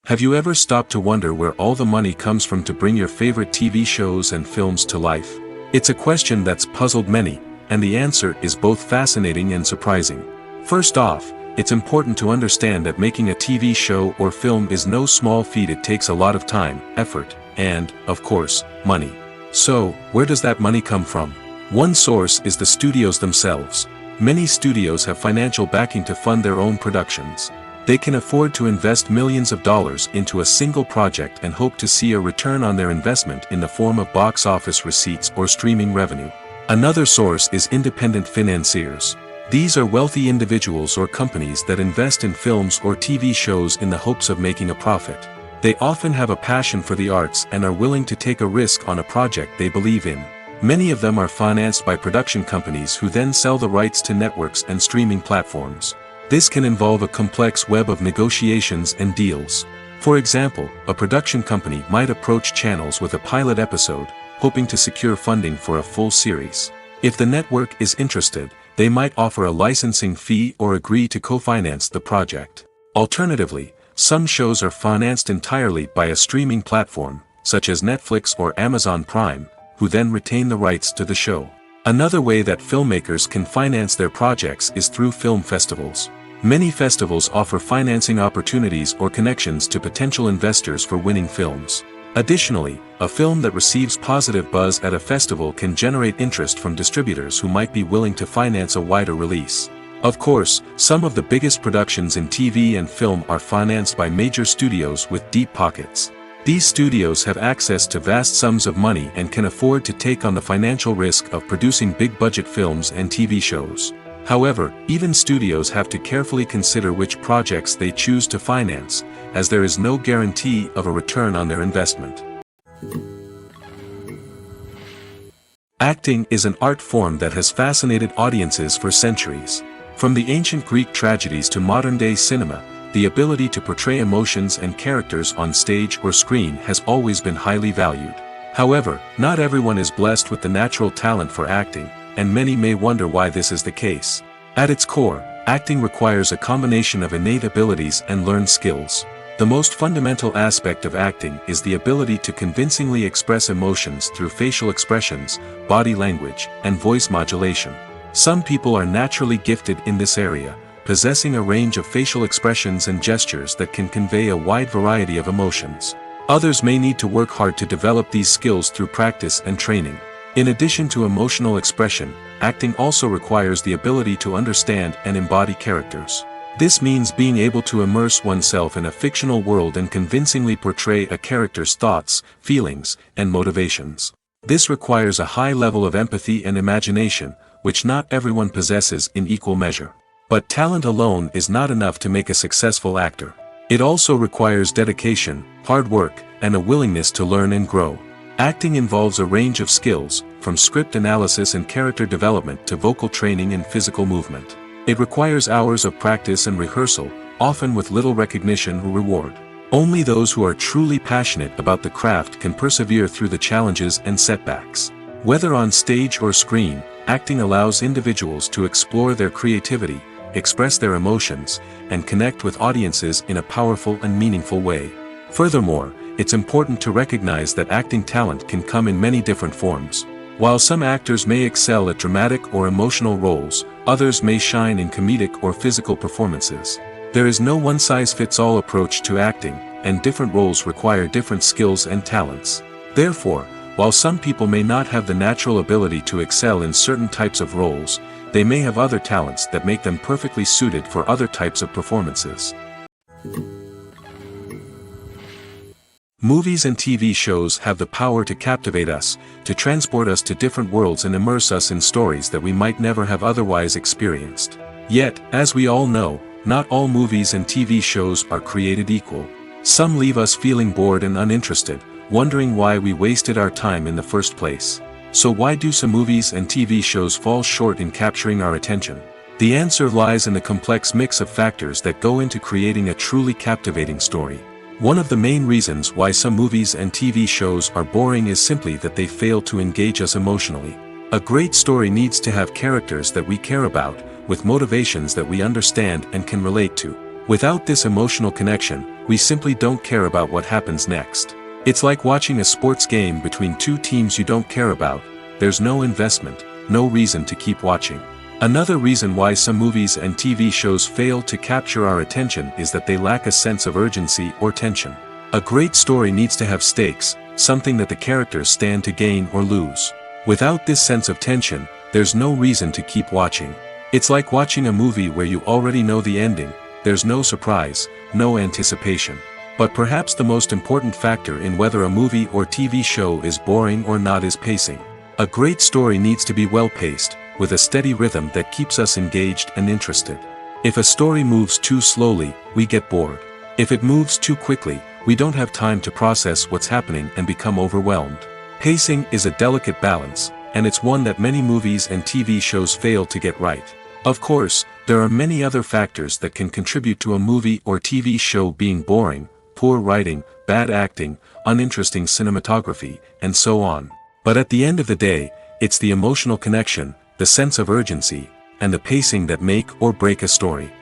Have you ever stopped to wonder where all the money comes from to bring your favorite TV shows and films to life? It's a question that's puzzled many, and the answer is both fascinating and surprising. First off, it's important to understand that making a TV show or film is no small feat. It takes a lot of time, effort, and, of course, money. So, where does that money come from? One source is the studios themselves. Many studios have financial backing to fund their own productions. They can afford to invest millions of dollars into a single project and hope to see a return on their investment in the form of box office receipts or streaming revenue. Another source is independent financiers. These are wealthy individuals or companies that invest in films or TV shows in the hopes of making a profit. They often have a passion for the arts and are willing to take a risk on a project they believe in. Many of them are financed by production companies who then sell the rights to networks and streaming platforms. This can involve a complex web of negotiations and deals. For example, a production company might approach channels with a pilot episode, hoping to secure funding for a full series. If the network is interested, they might offer a licensing fee or agree to co-finance the project. Alternatively, some shows are financed entirely by a streaming platform, such as Netflix or Amazon Prime, who then retain the rights to the show. Another way that filmmakers can finance their projects is through film festivals. Many festivals offer financing opportunities or connections to potential investors for winning films. Additionally, a film that receives positive buzz at a festival can generate interest from distributors who might be willing to finance a wider release. Of course, some of the biggest productions in TV and film are financed by major studios with deep pockets. These studios have access to vast sums of money and can afford to take on the financial risk of producing big-budget films and TV shows. However, even studios have to carefully consider which projects they choose to finance, as there is no guarantee of a return on their investment. Acting is an art form that has fascinated audiences for centuries. From the ancient Greek tragedies to modern-day cinema, the ability to portray emotions and characters on stage or screen has always been highly valued. However, not everyone is blessed with the natural talent for acting, and many may wonder why this is the case. At its core, acting requires a combination of innate abilities and learned skills. The most fundamental aspect of acting is the ability to convincingly express emotions through facial expressions, body language, and voice modulation. Some people are naturally gifted in this area, possessing a range of facial expressions and gestures that can convey a wide variety of emotions. Others may need to work hard to develop these skills through practice and training. In addition to emotional expression, acting also requires the ability to understand and embody characters. This means being able to immerse oneself in a fictional world and convincingly portray a character's thoughts, feelings, and motivations. This requires a high level of empathy and imagination, which not everyone possesses in equal measure. But talent alone is not enough to make a successful actor. It also requires dedication, hard work, and a willingness to learn and grow. Acting involves a range of skills, from script analysis and character development to vocal training and physical movement. It requires hours of practice and rehearsal, often with little recognition or reward. Only those who are truly passionate about the craft can persevere through the challenges and setbacks. Whether on stage or screen, acting allows individuals to explore their creativity, express their emotions, and connect with audiences in a powerful and meaningful way. Furthermore, it's important to recognize that acting talent can come in many different forms. While some actors may excel at dramatic or emotional roles, others may shine in comedic or physical performances. There is no one-size-fits-all approach to acting, and different roles require different skills and talents. Therefore, while some people may not have the natural ability to excel in certain types of roles, they may have other talents that make them perfectly suited for other types of performances. Movies and TV shows have the power to captivate us, to transport us to different worlds and immerse us in stories that we might never have otherwise experienced. Yet, as we all know, not all movies and TV shows are created equal. Some leave us feeling bored and uninterested, wondering why we wasted our time in the first place. So why do some movies and TV shows fall short in capturing our attention? The answer lies in the complex mix of factors that go into creating a truly captivating story. One of the main reasons why some movies and TV shows are boring is simply that they fail to engage us emotionally. A great story needs to have characters that we care about, with motivations that we understand and can relate to. Without this emotional connection, we simply don't care about what happens next. It's like watching a sports game between two teams you don't care about. There's no investment, no reason to keep watching. Another reason why some movies and TV shows fail to capture our attention is that they lack a sense of urgency or tension. A great story needs to have stakes, something that the characters stand to gain or lose. Without this sense of tension, there's no reason to keep watching. It's like watching a movie where you already know the ending. There's no surprise, no anticipation. But perhaps the most important factor in whether a movie or TV show is boring or not is pacing. A great story needs to be well-paced, with a steady rhythm that keeps us engaged and interested. If a story moves too slowly, we get bored. If it moves too quickly, we don't have time to process what's happening and become overwhelmed. Pacing is a delicate balance, and it's one that many movies and TV shows fail to get right. Of course, there are many other factors that can contribute to a movie or TV show being boring: poor writing, bad acting, uninteresting cinematography, and so on. But at the end of the day, it's the emotional connection, the sense of urgency, and the pacing that make or break a story.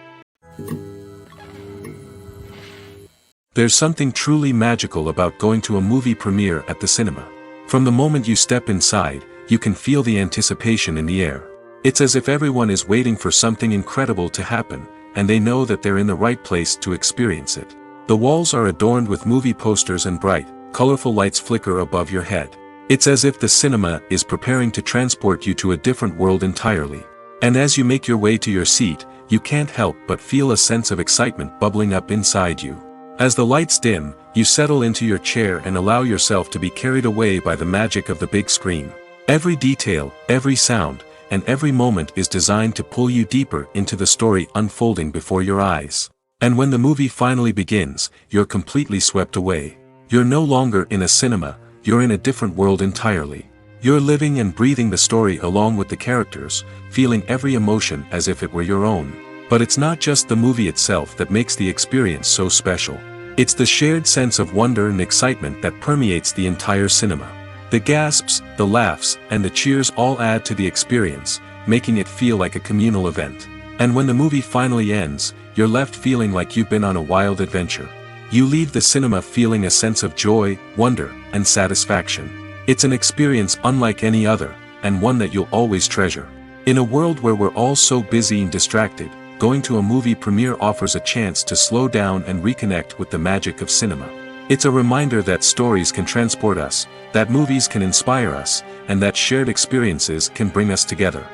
There's something truly magical about going to a movie premiere at the cinema. From the moment you step inside, you can feel the anticipation in the air. It's as if everyone is waiting for something incredible to happen, and they know that they're in the right place to experience it. The walls are adorned with movie posters and bright, colorful lights flicker above your head. It's as if the cinema is preparing to transport you to a different world entirely. And as you make your way to your seat, you can't help but feel a sense of excitement bubbling up inside you. As the lights dim, you settle into your chair and allow yourself to be carried away by the magic of the big screen. Every detail, every sound, and every moment is designed to pull you deeper into the story unfolding before your eyes. And when the movie finally begins, you're completely swept away. You're no longer in a cinema, you're in a different world entirely. You're living and breathing the story along with the characters, feeling every emotion as if it were your own. But it's not just the movie itself that makes the experience so special. It's the shared sense of wonder and excitement that permeates the entire cinema. The gasps, the laughs, and the cheers all add to the experience, making it feel like a communal event. And when the movie finally ends, you're left feeling like you've been on a wild adventure. You leave the cinema feeling a sense of joy, wonder, and satisfaction. It's an experience unlike any other, and one that you'll always treasure. In a world where we're all so busy and distracted, going to a movie premiere offers a chance to slow down and reconnect with the magic of cinema. It's a reminder that stories can transport us, that movies can inspire us, and that shared experiences can bring us together.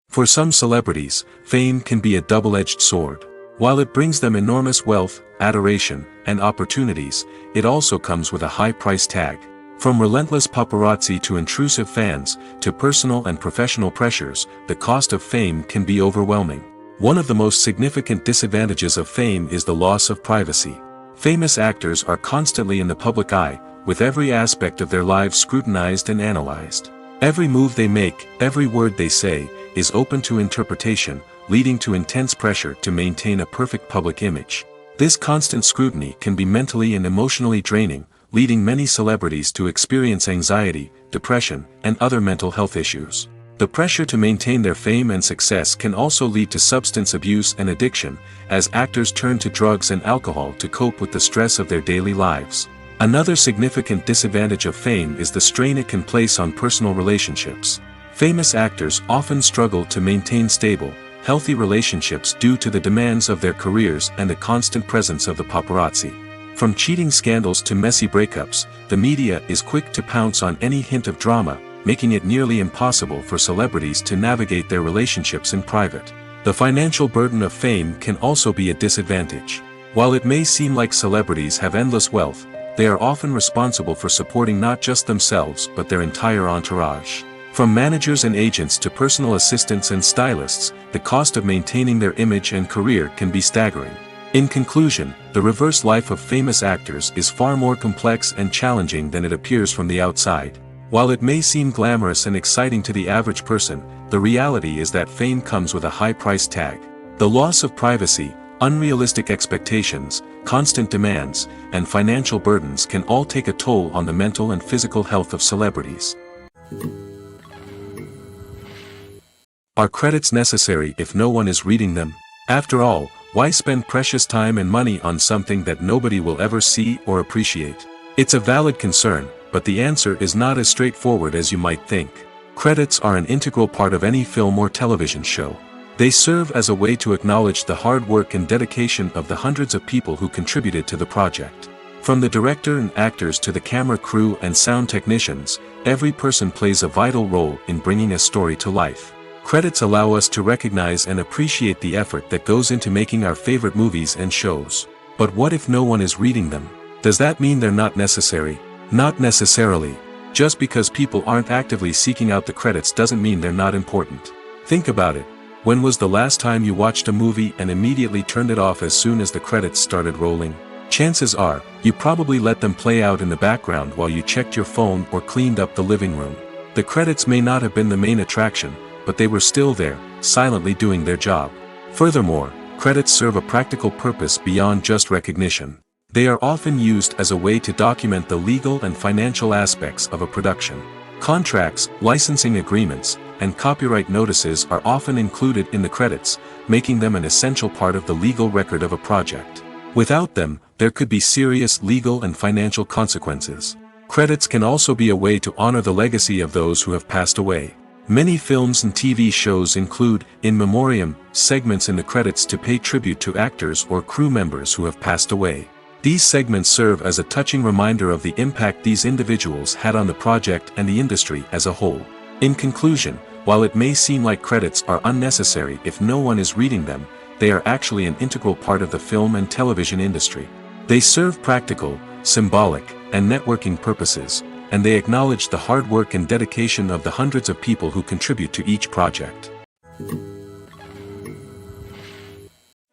For some celebrities, fame can be a double-edged sword. While it brings them enormous wealth, adoration, and opportunities, it also comes with a high price tag. From relentless paparazzi to intrusive fans, to personal and professional pressures, the cost of fame can be overwhelming. One of the most significant disadvantages of fame is the loss of privacy. Famous actors are constantly in the public eye, with every aspect of their lives scrutinized and analyzed. Every move they make, every word they say, is open to interpretation, leading to intense pressure to maintain a perfect public image. This constant scrutiny can be mentally and emotionally draining, leading many celebrities to experience anxiety, depression, and other mental health issues. The pressure to maintain their fame and success can also lead to substance abuse and addiction, as actors turn to drugs and alcohol to cope with the stress of their daily lives. Another significant disadvantage of fame is the strain it can place on personal relationships. Famous actors often struggle to maintain stable, healthy relationships due to the demands of their careers and the constant presence of the paparazzi. From cheating scandals to messy breakups, the media is quick to pounce on any hint of drama, making it nearly impossible for celebrities to navigate their relationships in private. The financial burden of fame can also be a disadvantage. While it may seem like celebrities have endless wealth, they are often responsible for supporting not just themselves but their entire entourage. From managers and agents to personal assistants and stylists, the cost of maintaining their image and career can be staggering. In conclusion, the reverse life of famous actors is far more complex and challenging than it appears from the outside. While it may seem glamorous and exciting to the average person, the reality is that fame comes with a high price tag. The loss of privacy, unrealistic expectations, constant demands, and financial burdens can all take a toll on the mental and physical health of celebrities. Are credits necessary if no one is reading them? After all, why spend precious time and money on something that nobody will ever see or appreciate? It's a valid concern, but the answer is not as straightforward as you might think. Credits are an integral part of any film or television show. They serve as a way to acknowledge the hard work and dedication of the hundreds of people who contributed to the project. From the director and actors to the camera crew and sound technicians, every person plays a vital role in bringing a story to life. Credits allow us to recognize and appreciate the effort that goes into making our favorite movies and shows. But what if no one is reading them? Does that mean they're not necessary? Not necessarily. Just because people aren't actively seeking out the credits doesn't mean they're not important. Think about it. When was the last time you watched a movie and immediately turned it off as soon as the credits started rolling? Chances are, you probably let them play out in the background while you checked your phone or cleaned up the living room. The credits may not have been the main attraction, but they were still there, silently doing their job. Furthermore, credits serve a practical purpose beyond just recognition. They are often used as a way to document the legal and financial aspects of a production. Contracts, licensing agreements, and copyright notices are often included in the credits, making them an essential part of the legal record of a project. Without them, there could be serious legal and financial consequences. Credits can also be a way to honor the legacy of those who have passed away. Many films and TV shows include, in memoriam, segments in the credits to pay tribute to actors or crew members who have passed away. These segments serve as a touching reminder of the impact these individuals had on the project and the industry as a whole. In conclusion, while it may seem like credits are unnecessary if no one is reading them, they are actually an integral part of the film and television industry. They serve practical, symbolic, and networking purposes, and they acknowledge the hard work and dedication of the hundreds of people who contribute to each project.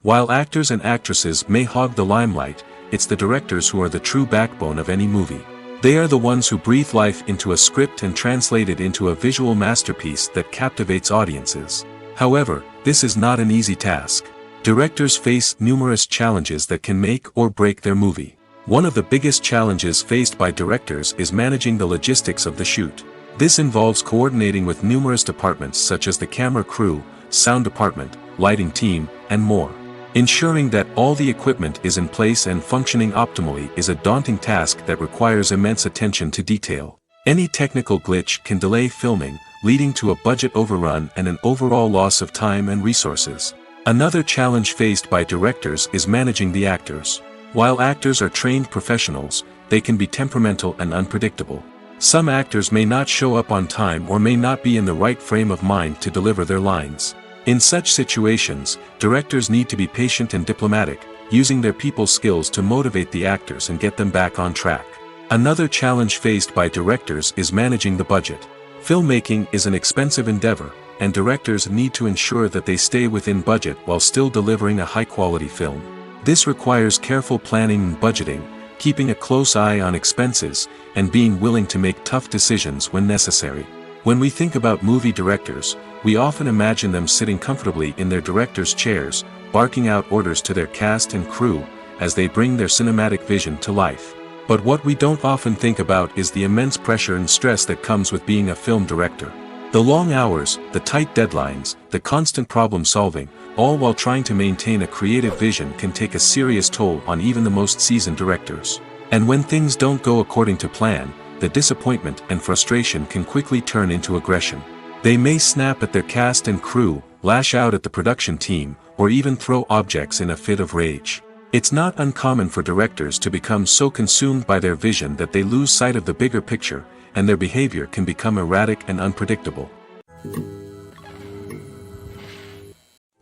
While actors and actresses may hog the limelight, it's the directors who are the true backbone of any movie. They are the ones who breathe life into a script and translate it into a visual masterpiece that captivates audiences. However, this is not an easy task. Directors face numerous challenges that can make or break their movie. One of the biggest challenges faced by directors is managing the logistics of the shoot. This involves coordinating with numerous departments such as the camera crew, sound department, lighting team, and more. Ensuring that all the equipment is in place and functioning optimally is a daunting task that requires immense attention to detail. Any technical glitch can delay filming, leading to a budget overrun and an overall loss of time and resources. Another challenge faced by directors is managing the actors. While actors are trained professionals, they can be temperamental and unpredictable. Some actors may not show up on time or may not be in the right frame of mind to deliver their lines. In such situations, directors need to be patient and diplomatic, using their people skills to motivate the actors and get them back on track. Another challenge faced by directors is managing the budget. Filmmaking is an expensive endeavor, and directors need to ensure that they stay within budget while still delivering a high-quality film. This requires careful planning and budgeting, keeping a close eye on expenses, and being willing to make tough decisions when necessary. When we think about movie directors, we often imagine them sitting comfortably in their director's chairs, barking out orders to their cast and crew, as they bring their cinematic vision to life. But what we don't often think about is the immense pressure and stress that comes with being a film director. The long hours, the tight deadlines, the constant problem solving, all while trying to maintain a creative vision can take a serious toll on even the most seasoned directors. And when things don't go according to plan, the disappointment and frustration can quickly turn into aggression. They may snap at their cast and crew, lash out at the production team, or even throw objects in a fit of rage. It's not uncommon for directors to become so consumed by their vision that they lose sight of the bigger picture, and their behavior can become erratic and unpredictable.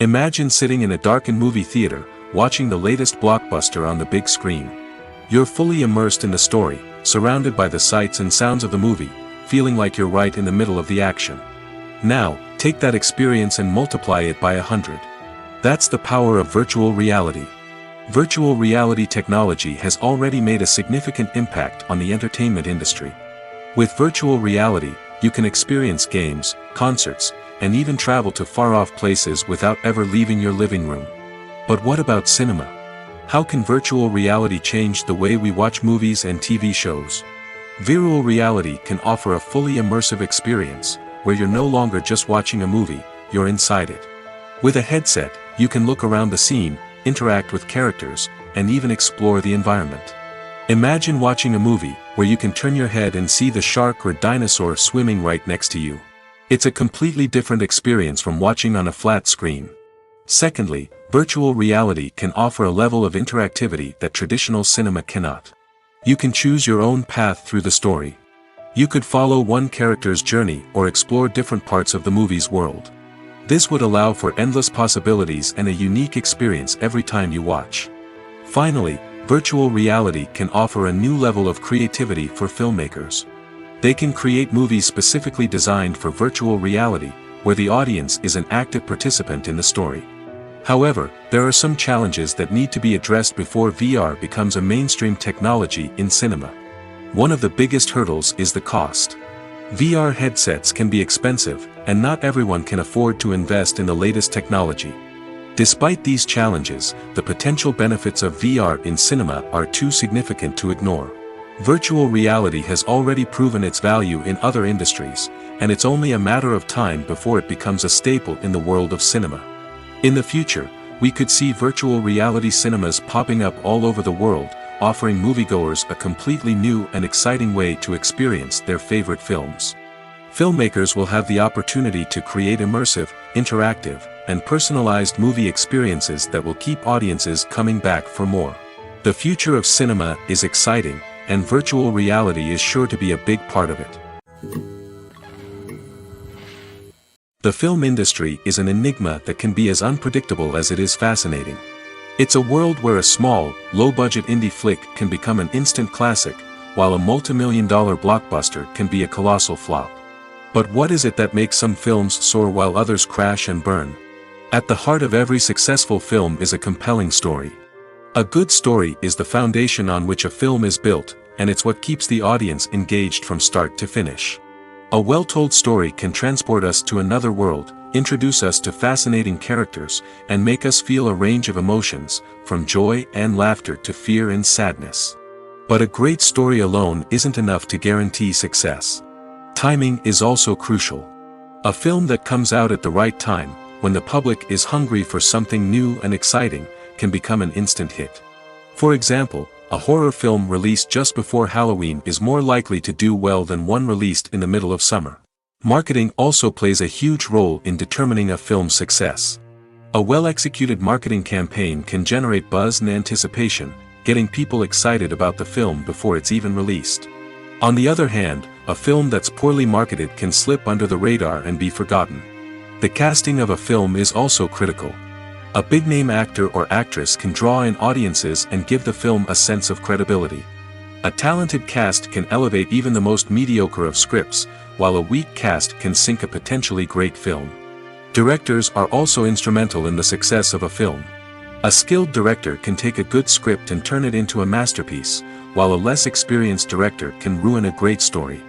Imagine sitting in a darkened movie theater, watching the latest blockbuster on the big screen. You're fully immersed in the story, surrounded by the sights and sounds of the movie, feeling like you're right in the middle of the action. Now, take that experience and multiply it by 100. That's the power of virtual reality. Virtual reality technology has already made a significant impact on the entertainment industry. With virtual reality, you can experience games, concerts, and even travel to far-off places without ever leaving your living room. But what about cinema? How can virtual reality change the way we watch movies and TV shows? Virtual reality can offer a fully immersive experience, where you're no longer just watching a movie, you're inside it. With a headset, you can look around the scene, interact with characters, and even explore the environment. Imagine watching a movie, where you can turn your head and see the shark or dinosaur swimming right next to you. It's a completely different experience from watching on a flat screen. Secondly, virtual reality can offer a level of interactivity that traditional cinema cannot. You can choose your own path through the story. You could follow one character's journey or explore different parts of the movie's world. This would allow for endless possibilities and a unique experience every time you watch. Finally, virtual reality can offer a new level of creativity for filmmakers. They can create movies specifically designed for virtual reality, where the audience is an active participant in the story. However, there are some challenges that need to be addressed before VR becomes a mainstream technology in cinema. One of the biggest hurdles is the cost. VR headsets can be expensive, and not everyone can afford to invest in the latest technology. Despite these challenges, the potential benefits of VR in cinema are too significant to ignore. Virtual reality has already proven its value in other industries, and it's only a matter of time before it becomes a staple in the world of cinema. In the future, we could see virtual reality cinemas popping up all over the world, offering moviegoers a completely new and exciting way to experience their favorite films. Filmmakers will have the opportunity to create immersive, interactive, and personalized movie experiences that will keep audiences coming back for more. The future of cinema is exciting, and virtual reality is sure to be a big part of it. The film industry is an enigma that can be as unpredictable as it is fascinating. It's a world where a small, low-budget indie flick can become an instant classic, while a multi-million-dollar blockbuster can be a colossal flop. But what is it that makes some films soar while others crash and burn? At the heart of every successful film is a compelling story. A good story is the foundation on which a film is built, and it's what keeps the audience engaged from start to finish. A well-told story can transport us to another world, introduce us to fascinating characters, and make us feel a range of emotions, from joy and laughter to fear and sadness. But a great story alone isn't enough to guarantee success. Timing is also crucial. A film that comes out at the right time, when the public is hungry for something new and exciting, can become an instant hit. For example, a horror film released just before Halloween is more likely to do well than one released in the middle of summer. Marketing also plays a huge role in determining a film's success. A well-executed marketing campaign can generate buzz and anticipation, getting people excited about the film before it's even released. On the other hand, a film that's poorly marketed can slip under the radar and be forgotten. The casting of a film is also critical. A big-name actor or actress can draw in audiences and give the film a sense of credibility. A talented cast can elevate even the most mediocre of scripts, while a weak cast can sink a potentially great film. Directors are also instrumental in the success of a film. A skilled director can take a good script and turn it into a masterpiece, while a less experienced director can ruin a great story.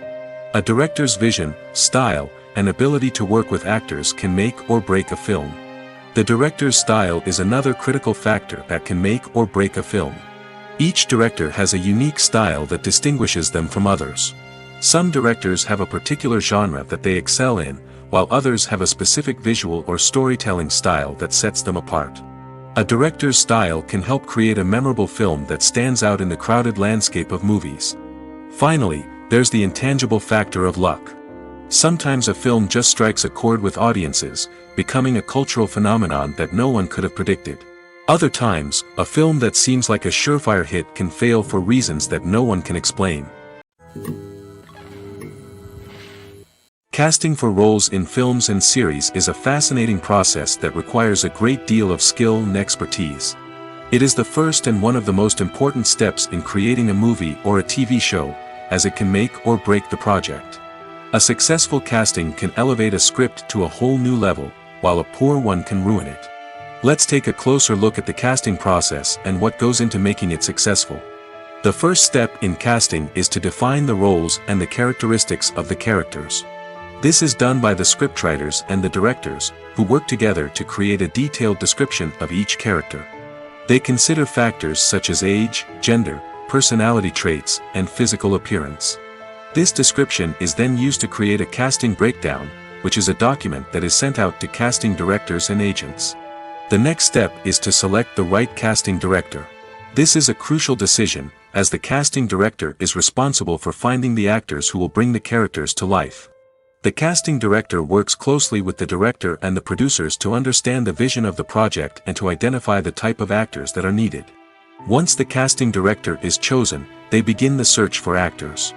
A director's vision, style, and ability to work with actors can make or break a film. The director's style is another critical factor that can make or break a film. Each director has a unique style that distinguishes them from others. Some directors have a particular genre that they excel in, while others have a specific visual or storytelling style that sets them apart. A director's style can help create a memorable film that stands out in the crowded landscape of movies. Finally, there's the intangible factor of luck. Sometimes a film just strikes a chord with audiences, becoming a cultural phenomenon that no one could have predicted. Other times, a film that seems like a surefire hit can fail for reasons that no one can explain. Casting for roles in films and series is a fascinating process that requires a great deal of skill and expertise. It is the first and one of the most important steps in creating a movie or a TV show, as it can make or break the project. A successful casting can elevate a script to a whole new level, while a poor one can ruin it. Let's take a closer look at the casting process and what goes into making it successful. The first step in casting is to define the roles and the characteristics of the characters. This is done by the scriptwriters and the directors, who work together to create a detailed description of each character. They consider factors such as age, gender, personality traits, and physical appearance. This description is then used to create a casting breakdown, which is a document that is sent out to casting directors and agents. The next step is to select the right casting director. This is a crucial decision, as the casting director is responsible for finding the actors who will bring the characters to life. The casting director works closely with the director and the producers to understand the vision of the project and to identify the type of actors that are needed. Once the casting director is chosen, they begin the search for actors.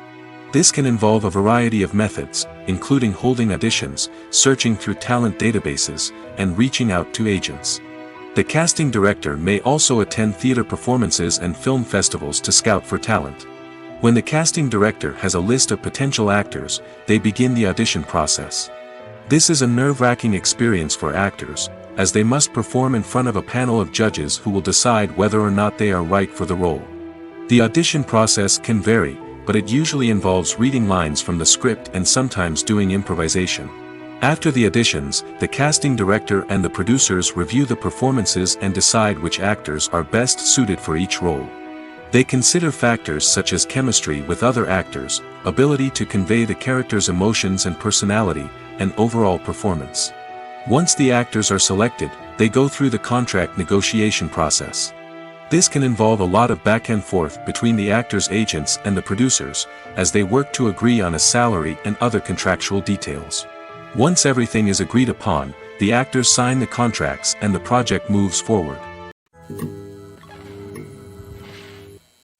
This can involve a variety of methods, including holding auditions, searching through talent databases, and reaching out to agents. The casting director may also attend theater performances and film festivals to scout for talent. When the casting director has a list of potential actors, they begin the audition process. This is a nerve-wracking experience for actors, as they must perform in front of a panel of judges who will decide whether or not they are right for the role. The audition process can vary, but it usually involves reading lines from the script and sometimes doing improvisation. After the auditions, the casting director and the producers review the performances and decide which actors are best suited for each role. They consider factors such as chemistry with other actors, ability to convey the character's emotions and personality, and overall performance. Once the actors are selected, they go through the contract negotiation process. This can involve a lot of back and forth between the actors' agents and the producers, as they work to agree on a salary and other contractual details. Once everything is agreed upon, the actors sign the contracts and the project moves forward.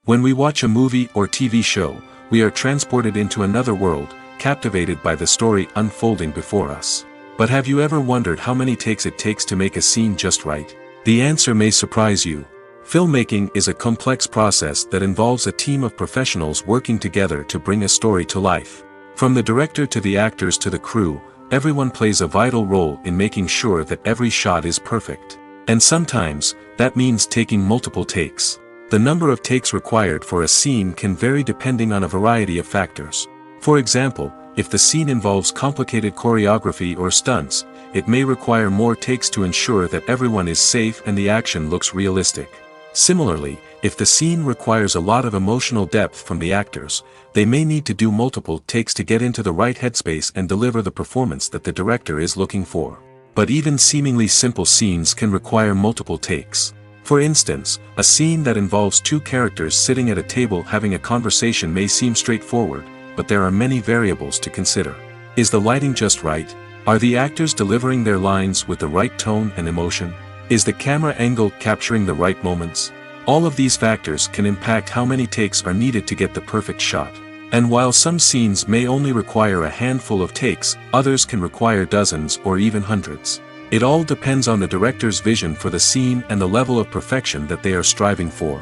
When we watch a movie or TV show, we are transported into another world, captivated by the story unfolding before us. But have you ever wondered how many takes it takes to make a scene just right? The answer may surprise you. Filmmaking is a complex process that involves a team of professionals working together to bring a story to life. From the director to the actors to the crew, everyone plays a vital role in making sure that every shot is perfect. And sometimes, that means taking multiple takes. The number of takes required for a scene can vary depending on a variety of factors. For example, if the scene involves complicated choreography or stunts, it may require more takes to ensure that everyone is safe and the action looks realistic. Similarly, if the scene requires a lot of emotional depth from the actors, they may need to do multiple takes to get into the right headspace and deliver the performance that the director is looking for. But even seemingly simple scenes can require multiple takes. For instance, a scene that involves two characters sitting at a table having a conversation may seem straightforward, but there are many variables to consider. Is the lighting just right? Are the actors delivering their lines with the right tone and emotion? Is the camera angle capturing the right moments? All of these factors can impact how many takes are needed to get the perfect shot. And while some scenes may only require a handful of takes, others can require dozens or even hundreds. It all depends on the director's vision for the scene and the level of perfection that they are striving for.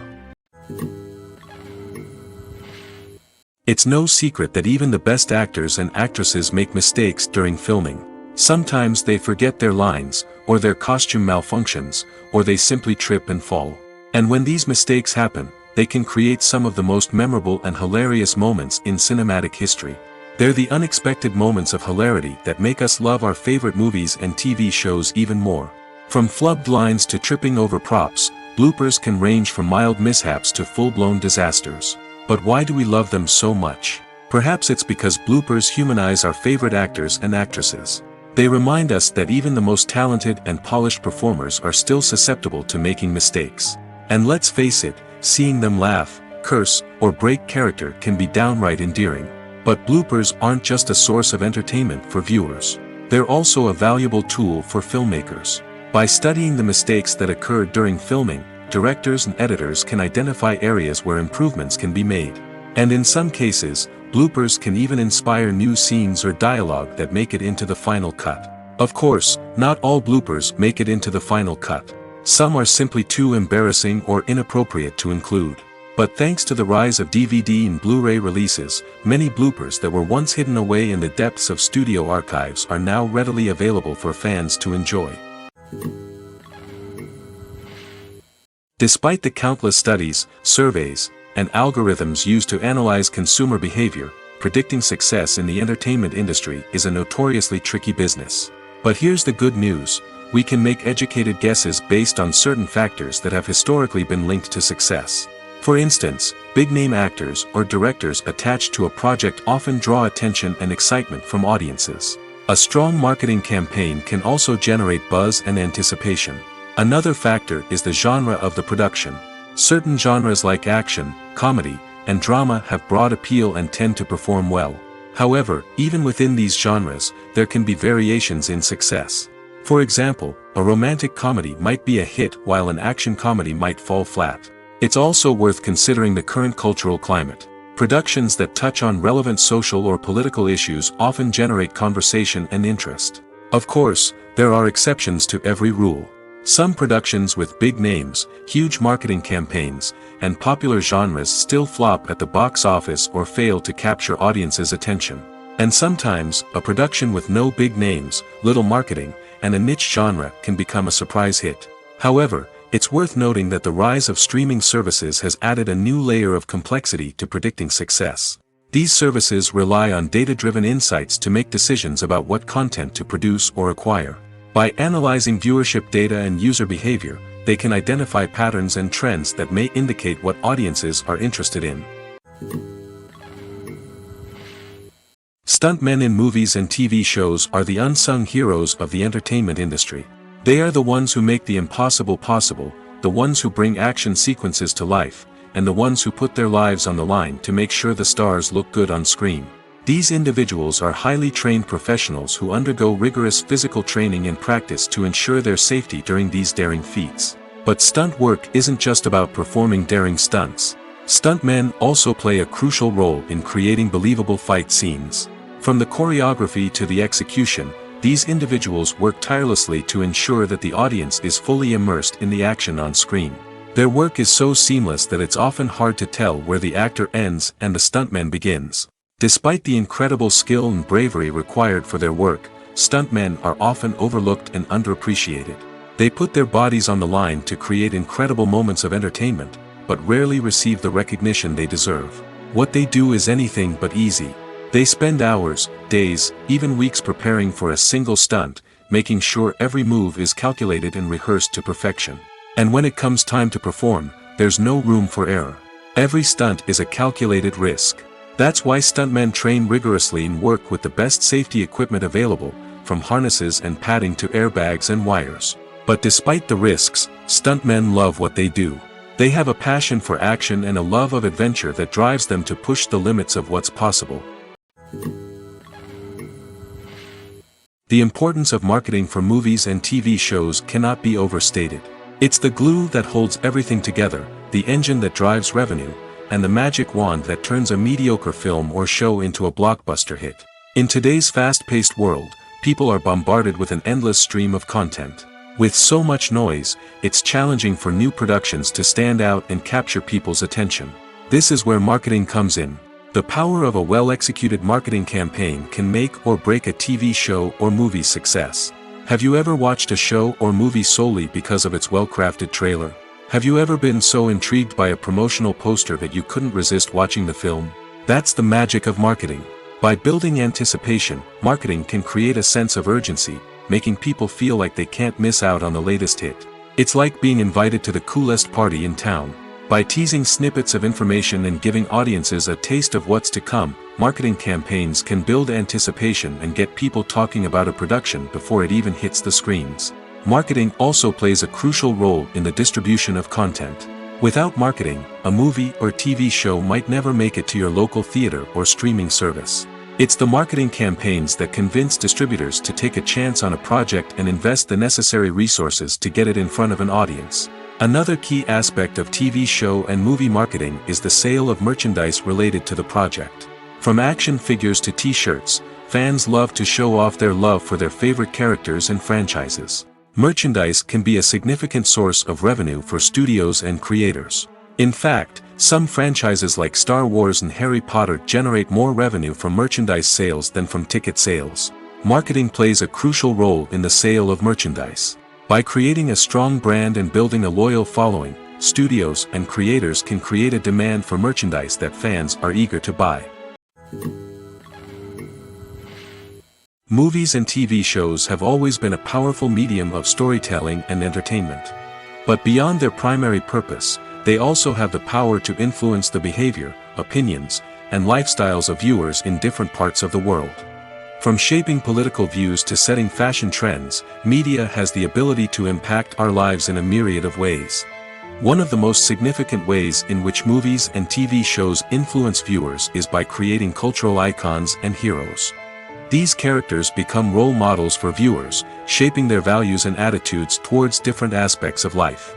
It's no secret that even the best actors and actresses make mistakes during filming. Sometimes they forget their lines, or their costume malfunctions, or they simply trip and fall. And when these mistakes happen, they can create some of the most memorable and hilarious moments in cinematic history. They're the unexpected moments of hilarity that make us love our favorite movies and TV shows even more. From flubbed lines to tripping over props, bloopers can range from mild mishaps to full-blown disasters. But why do we love them so much? Perhaps it's because bloopers humanize our favorite actors and actresses. They remind us that even the most talented and polished performers are still susceptible to making mistakes. And let's face it, seeing them laugh, curse, or break character can be downright endearing. But bloopers aren't just a source of entertainment for viewers. They're also a valuable tool for filmmakers. By studying the mistakes that occurred during filming, directors and editors can identify areas where improvements can be made. And in some cases, bloopers can even inspire new scenes or dialogue that make it into the final cut. Of course, not all bloopers make it into the final cut. Some are simply too embarrassing or inappropriate to include. But thanks to the rise of DVD and Blu-ray releases, many bloopers that were once hidden away in the depths of studio archives are now readily available for fans to enjoy. Despite the countless studies, surveys, and algorithms used to analyze consumer behavior, predicting success in the entertainment industry is a notoriously tricky business. But here's the good news: we can make educated guesses based on certain factors that have historically been linked to success. For instance, big-name actors or directors attached to a project often draw attention and excitement from audiences. A strong marketing campaign can also generate buzz and anticipation. Another factor is the genre of the production. Certain genres like action, comedy, and drama have broad appeal and tend to perform well. However, even within these genres, there can be variations in success. For example, a romantic comedy might be a hit while an action comedy might fall flat. It's also worth considering the current cultural climate. Productions that touch on relevant social or political issues often generate conversation and interest. Of course, there are exceptions to every rule. Some productions with big names, huge marketing campaigns, and popular genres still flop at the box office or fail to capture audiences' attention. And sometimes, a production with no big names, little marketing, and a niche genre can become a surprise hit. However, it's worth noting that the rise of streaming services has added a new layer of complexity to predicting success. These services rely on data-driven insights to make decisions about what content to produce or acquire. By analyzing viewership data and user behavior, they can identify patterns and trends that may indicate what audiences are interested in. Stuntmen in movies and TV shows are the unsung heroes of the entertainment industry. They are the ones who make the impossible possible, the ones who bring action sequences to life, and the ones who put their lives on the line to make sure the stars look good on screen. These individuals are highly trained professionals who undergo rigorous physical training and practice to ensure their safety during these daring feats. But stunt work isn't just about performing daring stunts. Stuntmen also play a crucial role in creating believable fight scenes. From the choreography to the execution, These individuals work tirelessly to ensure that the audience is fully immersed in the action on screen. Their work is so seamless that it's often hard to tell where the actor ends and the stuntman begins. Despite the incredible skill and bravery required for their work, stuntmen are often overlooked and underappreciated. They put their bodies on the line to create incredible moments of entertainment, but rarely receive the recognition they deserve. What they do is anything but easy. They spend hours, days, even weeks preparing for a single stunt, making sure every move is calculated and rehearsed to perfection. And when it comes time to perform, there's no room for error. Every stunt is a calculated risk. That's why stuntmen train rigorously and work with the best safety equipment available, from harnesses and padding to airbags and wires. But despite the risks, stuntmen love what they do. They have a passion for action and a love of adventure that drives them to push the limits of what's possible. The importance of marketing for movies and TV shows cannot be overstated. It's the glue that holds everything together, the engine that drives revenue, and the magic wand that turns a mediocre film or show into a blockbuster hit. In today's fast-paced world, people are bombarded with an endless stream of content. With so much noise, it's challenging for new productions to stand out and capture people's attention. This is where marketing comes in. The power of a well-executed marketing campaign can make or break a TV show or movie's success. Have you ever watched a show or movie solely because of its well-crafted trailer? Have you ever been so intrigued by a promotional poster that you couldn't resist watching the film? That's the magic of marketing. By building anticipation, marketing can create a sense of urgency, making people feel like they can't miss out on the latest hit. It's like being invited to the coolest party in town. By teasing snippets of information and giving audiences a taste of what's to come, marketing campaigns can build anticipation and get people talking about a production before it even hits the screens. Marketing also plays a crucial role in the distribution of content. Without marketing, a movie or TV show might never make it to your local theater or streaming service. It's the marketing campaigns that convince distributors to take a chance on a project and invest the necessary resources to get it in front of an audience. Another key aspect of TV show and movie marketing is the sale of merchandise related to the project. From action figures to t-shirts, fans love to show off their love for their favorite characters and franchises. Merchandise can be a significant source of revenue for studios and creators. In fact, some franchises like Star Wars and Harry Potter generate more revenue from merchandise sales than from ticket sales. Marketing plays a crucial role in the sale of merchandise. By creating a strong brand and building a loyal following, studios and creators can create a demand for merchandise that fans are eager to buy. Movies and TV shows have always been a powerful medium of storytelling and entertainment. But beyond their primary purpose, they also have the power to influence the behavior, opinions, and lifestyles of viewers in different parts of the world. From shaping political views to setting fashion trends, media has the ability to impact our lives in a myriad of ways. One of the most significant ways in which movies and TV shows influence viewers is by creating cultural icons and heroes. These characters become role models for viewers, shaping their values and attitudes towards different aspects of life.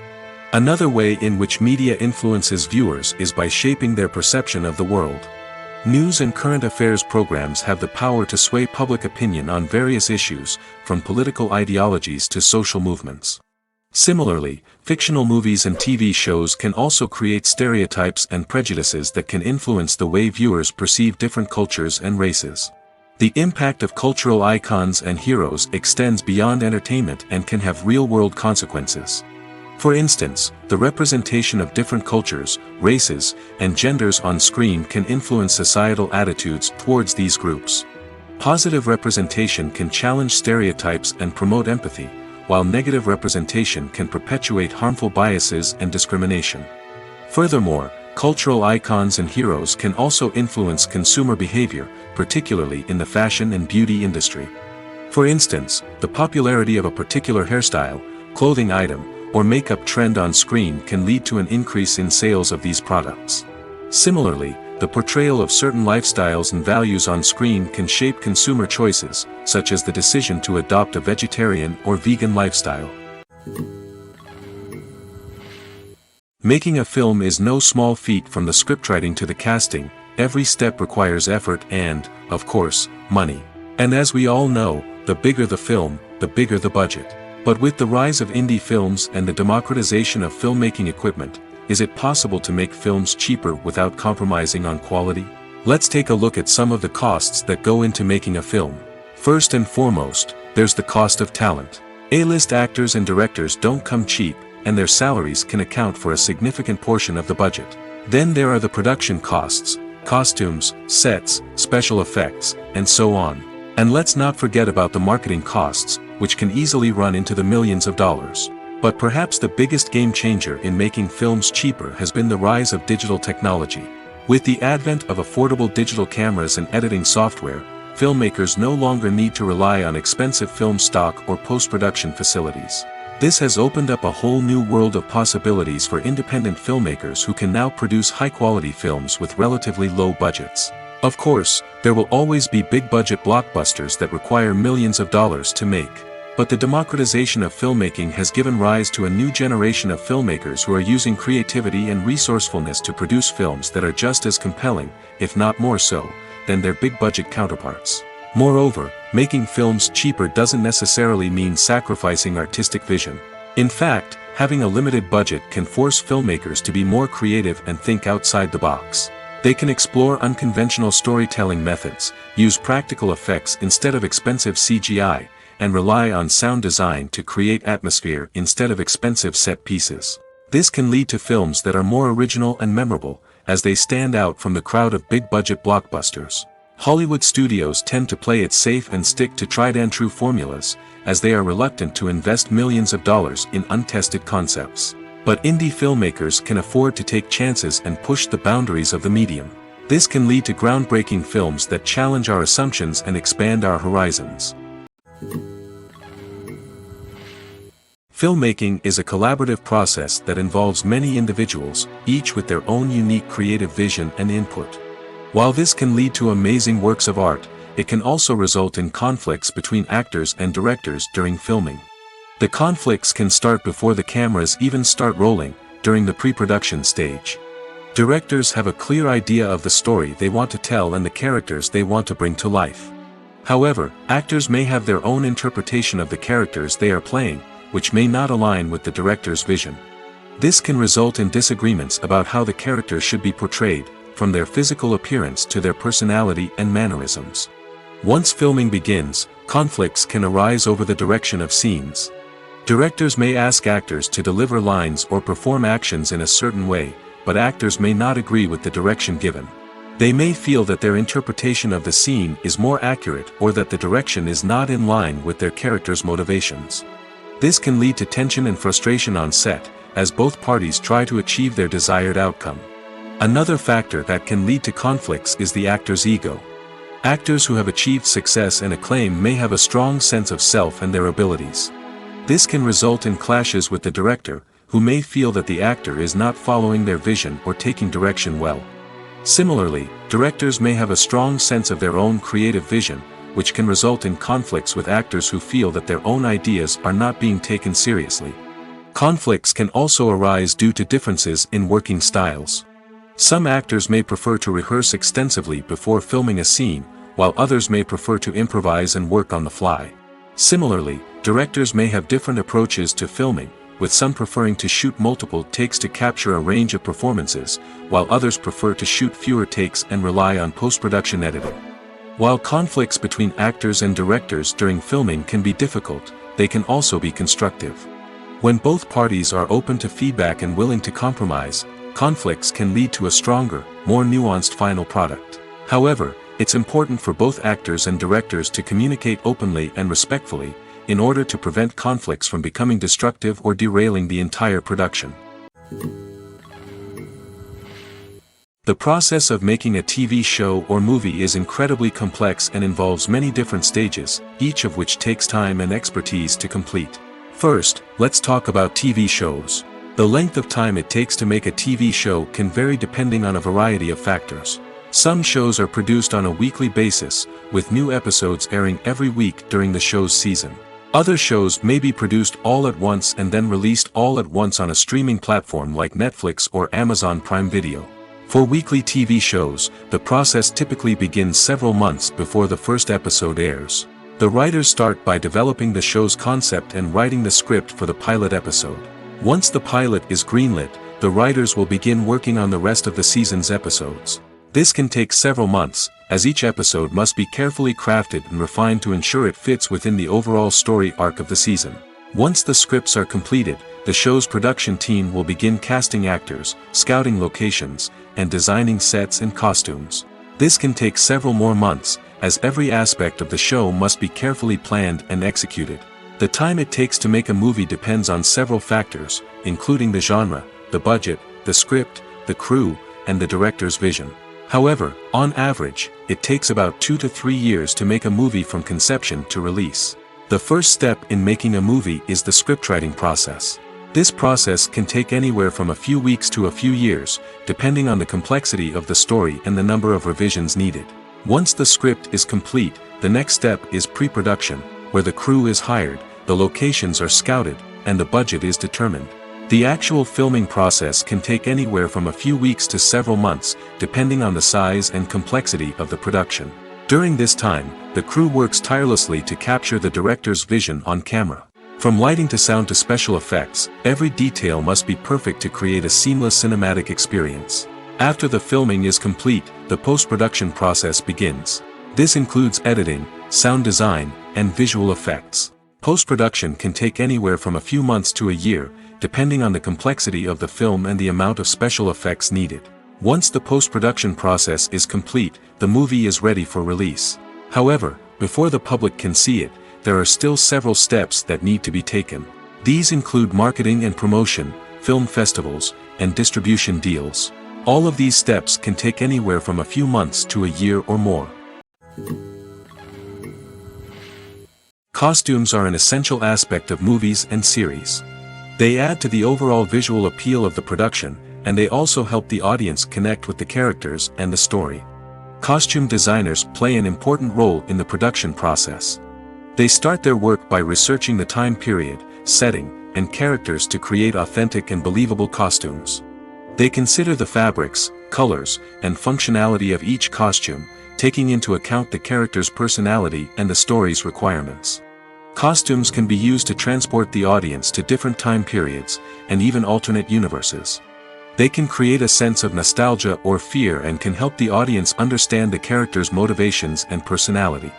Another way in which media influences viewers is by shaping their perception of the world. News and current affairs programs have the power to sway public opinion on various issues, from political ideologies to social movements. Similarly, fictional movies and TV shows can also create stereotypes and prejudices that can influence the way viewers perceive different cultures and races. The impact of cultural icons and heroes extends beyond entertainment and can have real-world consequences. For instance, the representation of different cultures, races, and genders on screen can influence societal attitudes towards these groups. Positive representation can challenge stereotypes and promote empathy, while negative representation can perpetuate harmful biases and discrimination. Furthermore, cultural icons and heroes can also influence consumer behavior, particularly in the fashion and beauty industry. For instance, the popularity of a particular hairstyle, clothing item, or makeup trend on screen can lead to an increase in sales of these products. Similarly, the portrayal of certain lifestyles and values on screen can shape consumer choices, such as the decision to adopt a vegetarian or vegan lifestyle. Making a film is no small feat. From the scriptwriting to the casting, every step requires effort and, of course, money. And as we all know, the bigger the film, the bigger the budget. But with the rise of indie films and the democratization of filmmaking equipment, is it possible to make films cheaper without compromising on quality? Let's take a look at some of the costs that go into making a film. First and foremost, there's the cost of talent. A-list actors and directors don't come cheap, and their salaries can account for a significant portion of the budget. Then there are the production costs, costumes, sets, special effects, and so on. And let's not forget about the marketing costs, which can easily run into the millions of dollars. But perhaps the biggest game changer in making films cheaper has been the rise of digital technology. With the advent of affordable digital cameras and editing software, filmmakers no longer need to rely on expensive film stock or post-production facilities. This has opened up a whole new world of possibilities for independent filmmakers who can now produce high-quality films with relatively low budgets. Of course, there will always be big-budget blockbusters that require millions of dollars to make. But the democratization of filmmaking has given rise to a new generation of filmmakers who are using creativity and resourcefulness to produce films that are just as compelling, if not more so, than their big-budget counterparts. Moreover, making films cheaper doesn't necessarily mean sacrificing artistic vision. In fact, having a limited budget can force filmmakers to be more creative and think outside the box. They can explore unconventional storytelling methods, use practical effects instead of expensive CGI, and rely on sound design to create atmosphere instead of expensive set pieces. This can lead to films that are more original and memorable, as they stand out from the crowd of big-budget blockbusters. Hollywood studios tend to play it safe and stick to tried-and-true formulas, as they are reluctant to invest millions of dollars in untested concepts. But indie filmmakers can afford to take chances and push the boundaries of the medium. This can lead to groundbreaking films that challenge our assumptions and expand our horizons. Filmmaking is a collaborative process that involves many individuals, each with their own unique creative vision and input. While this can lead to amazing works of art, it can also result in conflicts between actors and directors during filming. The conflicts can start before the cameras even start rolling, during the pre-production stage. Directors have a clear idea of the story they want to tell and the characters they want to bring to life. However, actors may have their own interpretation of the characters they are playing, which may not align with the director's vision. This can result in disagreements about how the characters should be portrayed, from their physical appearance to their personality and mannerisms. Once filming begins, conflicts can arise over the direction of scenes. Directors may ask actors to deliver lines or perform actions in a certain way, but actors may not agree with the direction given. They may feel that their interpretation of the scene is more accurate or that the direction is not in line with their character's motivations. This can lead to tension and frustration on set, as both parties try to achieve their desired outcome. Another factor that can lead to conflicts is the actor's ego. Actors who have achieved success and acclaim may have a strong sense of self and their abilities. This can result in clashes with the director, who may feel that the actor is not following their vision or taking direction well. Similarly, directors may have a strong sense of their own creative vision, which can result in conflicts with actors who feel that their own ideas are not being taken seriously. Conflicts can also arise due to differences in working styles. Some actors may prefer to rehearse extensively before filming a scene, while others may prefer to improvise and work on the fly. Similarly, directors may have different approaches to filming, with some preferring to shoot multiple takes to capture a range of performances, while others prefer to shoot fewer takes and rely on post-production editing. While conflicts between actors and directors during filming can be difficult, they can also be constructive. When both parties are open to feedback and willing to compromise, conflicts can lead to a stronger, more nuanced final product. However, it's important for both actors and directors to communicate openly and respectfully, in order to prevent conflicts from becoming destructive or derailing the entire production. The process of making a TV show or movie is incredibly complex and involves many different stages, each of which takes time and expertise to complete. First, let's talk about TV shows. The length of time it takes to make a TV show can vary depending on a variety of factors. Some shows are produced on a weekly basis, with new episodes airing every week during the show's season. Other shows may be produced all at once and then released all at once on a streaming platform like Netflix or Amazon Prime Video. For weekly TV shows, the process typically begins several months before the first episode airs. The writers start by developing the show's concept and writing the script for the pilot episode. Once the pilot is greenlit, the writers will begin working on the rest of the season's episodes. This can take several months, as each episode must be carefully crafted and refined to ensure it fits within the overall story arc of the season. Once the scripts are completed, the show's production team will begin casting actors, scouting locations, and designing sets and costumes. This can take several more months, as every aspect of the show must be carefully planned and executed. The time it takes to make a movie depends on several factors, including the genre, the budget, the script, the crew, and the director's vision. However, on average, it takes about 2 to 3 years to make a movie from conception to release. The first step in making a movie is the scriptwriting process. This process can take anywhere from a few weeks to a few years, depending on the complexity of the story and the number of revisions needed. Once the script is complete, the next step is pre-production, where the crew is hired, the locations are scouted, and the budget is determined. The actual filming process can take anywhere from a few weeks to several months, depending on the size and complexity of the production. During this time, the crew works tirelessly to capture the director's vision on camera. From lighting to sound to special effects, every detail must be perfect to create a seamless cinematic experience. After the filming is complete, the post-production process begins. This includes editing, sound design, and visual effects. Post-production can take anywhere from a few months to a year, depending on the complexity of the film and the amount of special effects needed. Once the post-production process is complete, the movie is ready for release. However, before the public can see it, there are still several steps that need to be taken. These include marketing and promotion, film festivals, and distribution deals. All of these steps can take anywhere from a few months to a year or more. Costumes are an essential aspect of movies and series. They add to the overall visual appeal of the production, and they also help the audience connect with the characters and the story. Costume designers play an important role in the production process. They start their work by researching the time period, setting, and characters to create authentic and believable costumes. They consider the fabrics, colors, and functionality of each costume, taking into account the character's personality and the story's requirements. Costumes can be used to transport the audience to different time periods, and even alternate universes. They can create a sense of nostalgia or fear and can help the audience understand the character's motivations and personality.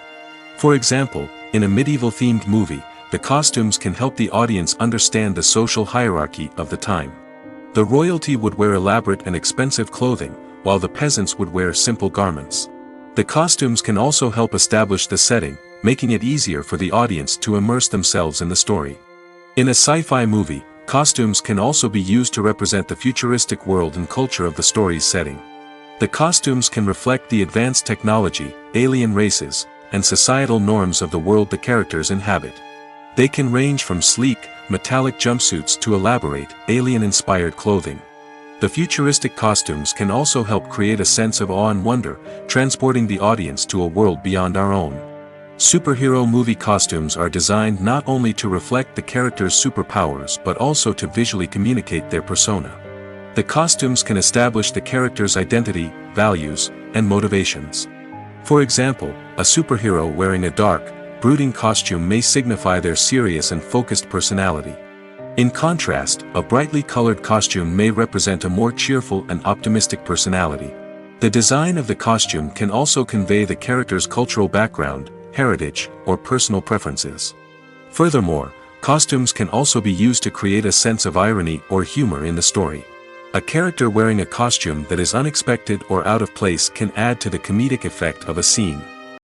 For example, in a medieval-themed movie, the costumes can help the audience understand the social hierarchy of the time. The royalty would wear elaborate and expensive clothing, while the peasants would wear simple garments. The costumes can also help establish the setting, making it easier for the audience to immerse themselves in the story. In a sci-fi movie, costumes can also be used to represent the futuristic world and culture of the story's setting. The costumes can reflect the advanced technology, alien races, and societal norms of the world the characters inhabit. They can range from sleek, metallic jumpsuits to elaborate, alien-inspired clothing. The futuristic costumes can also help create a sense of awe and wonder, transporting the audience to a world beyond our own. Superhero movie costumes are designed not only to reflect the character's superpowers but also to visually communicate their persona. The costumes can establish the character's identity, values, and motivations. For example, a superhero wearing a dark, brooding costume may signify their serious and focused personality. In contrast, a brightly colored costume may represent a more cheerful and optimistic personality. The design of the costume can also convey the character's cultural background, heritage, or personal preferences. Furthermore, costumes can also be used to create a sense of irony or humor in the story. A character wearing a costume that is unexpected or out of place can add to the comedic effect of a scene.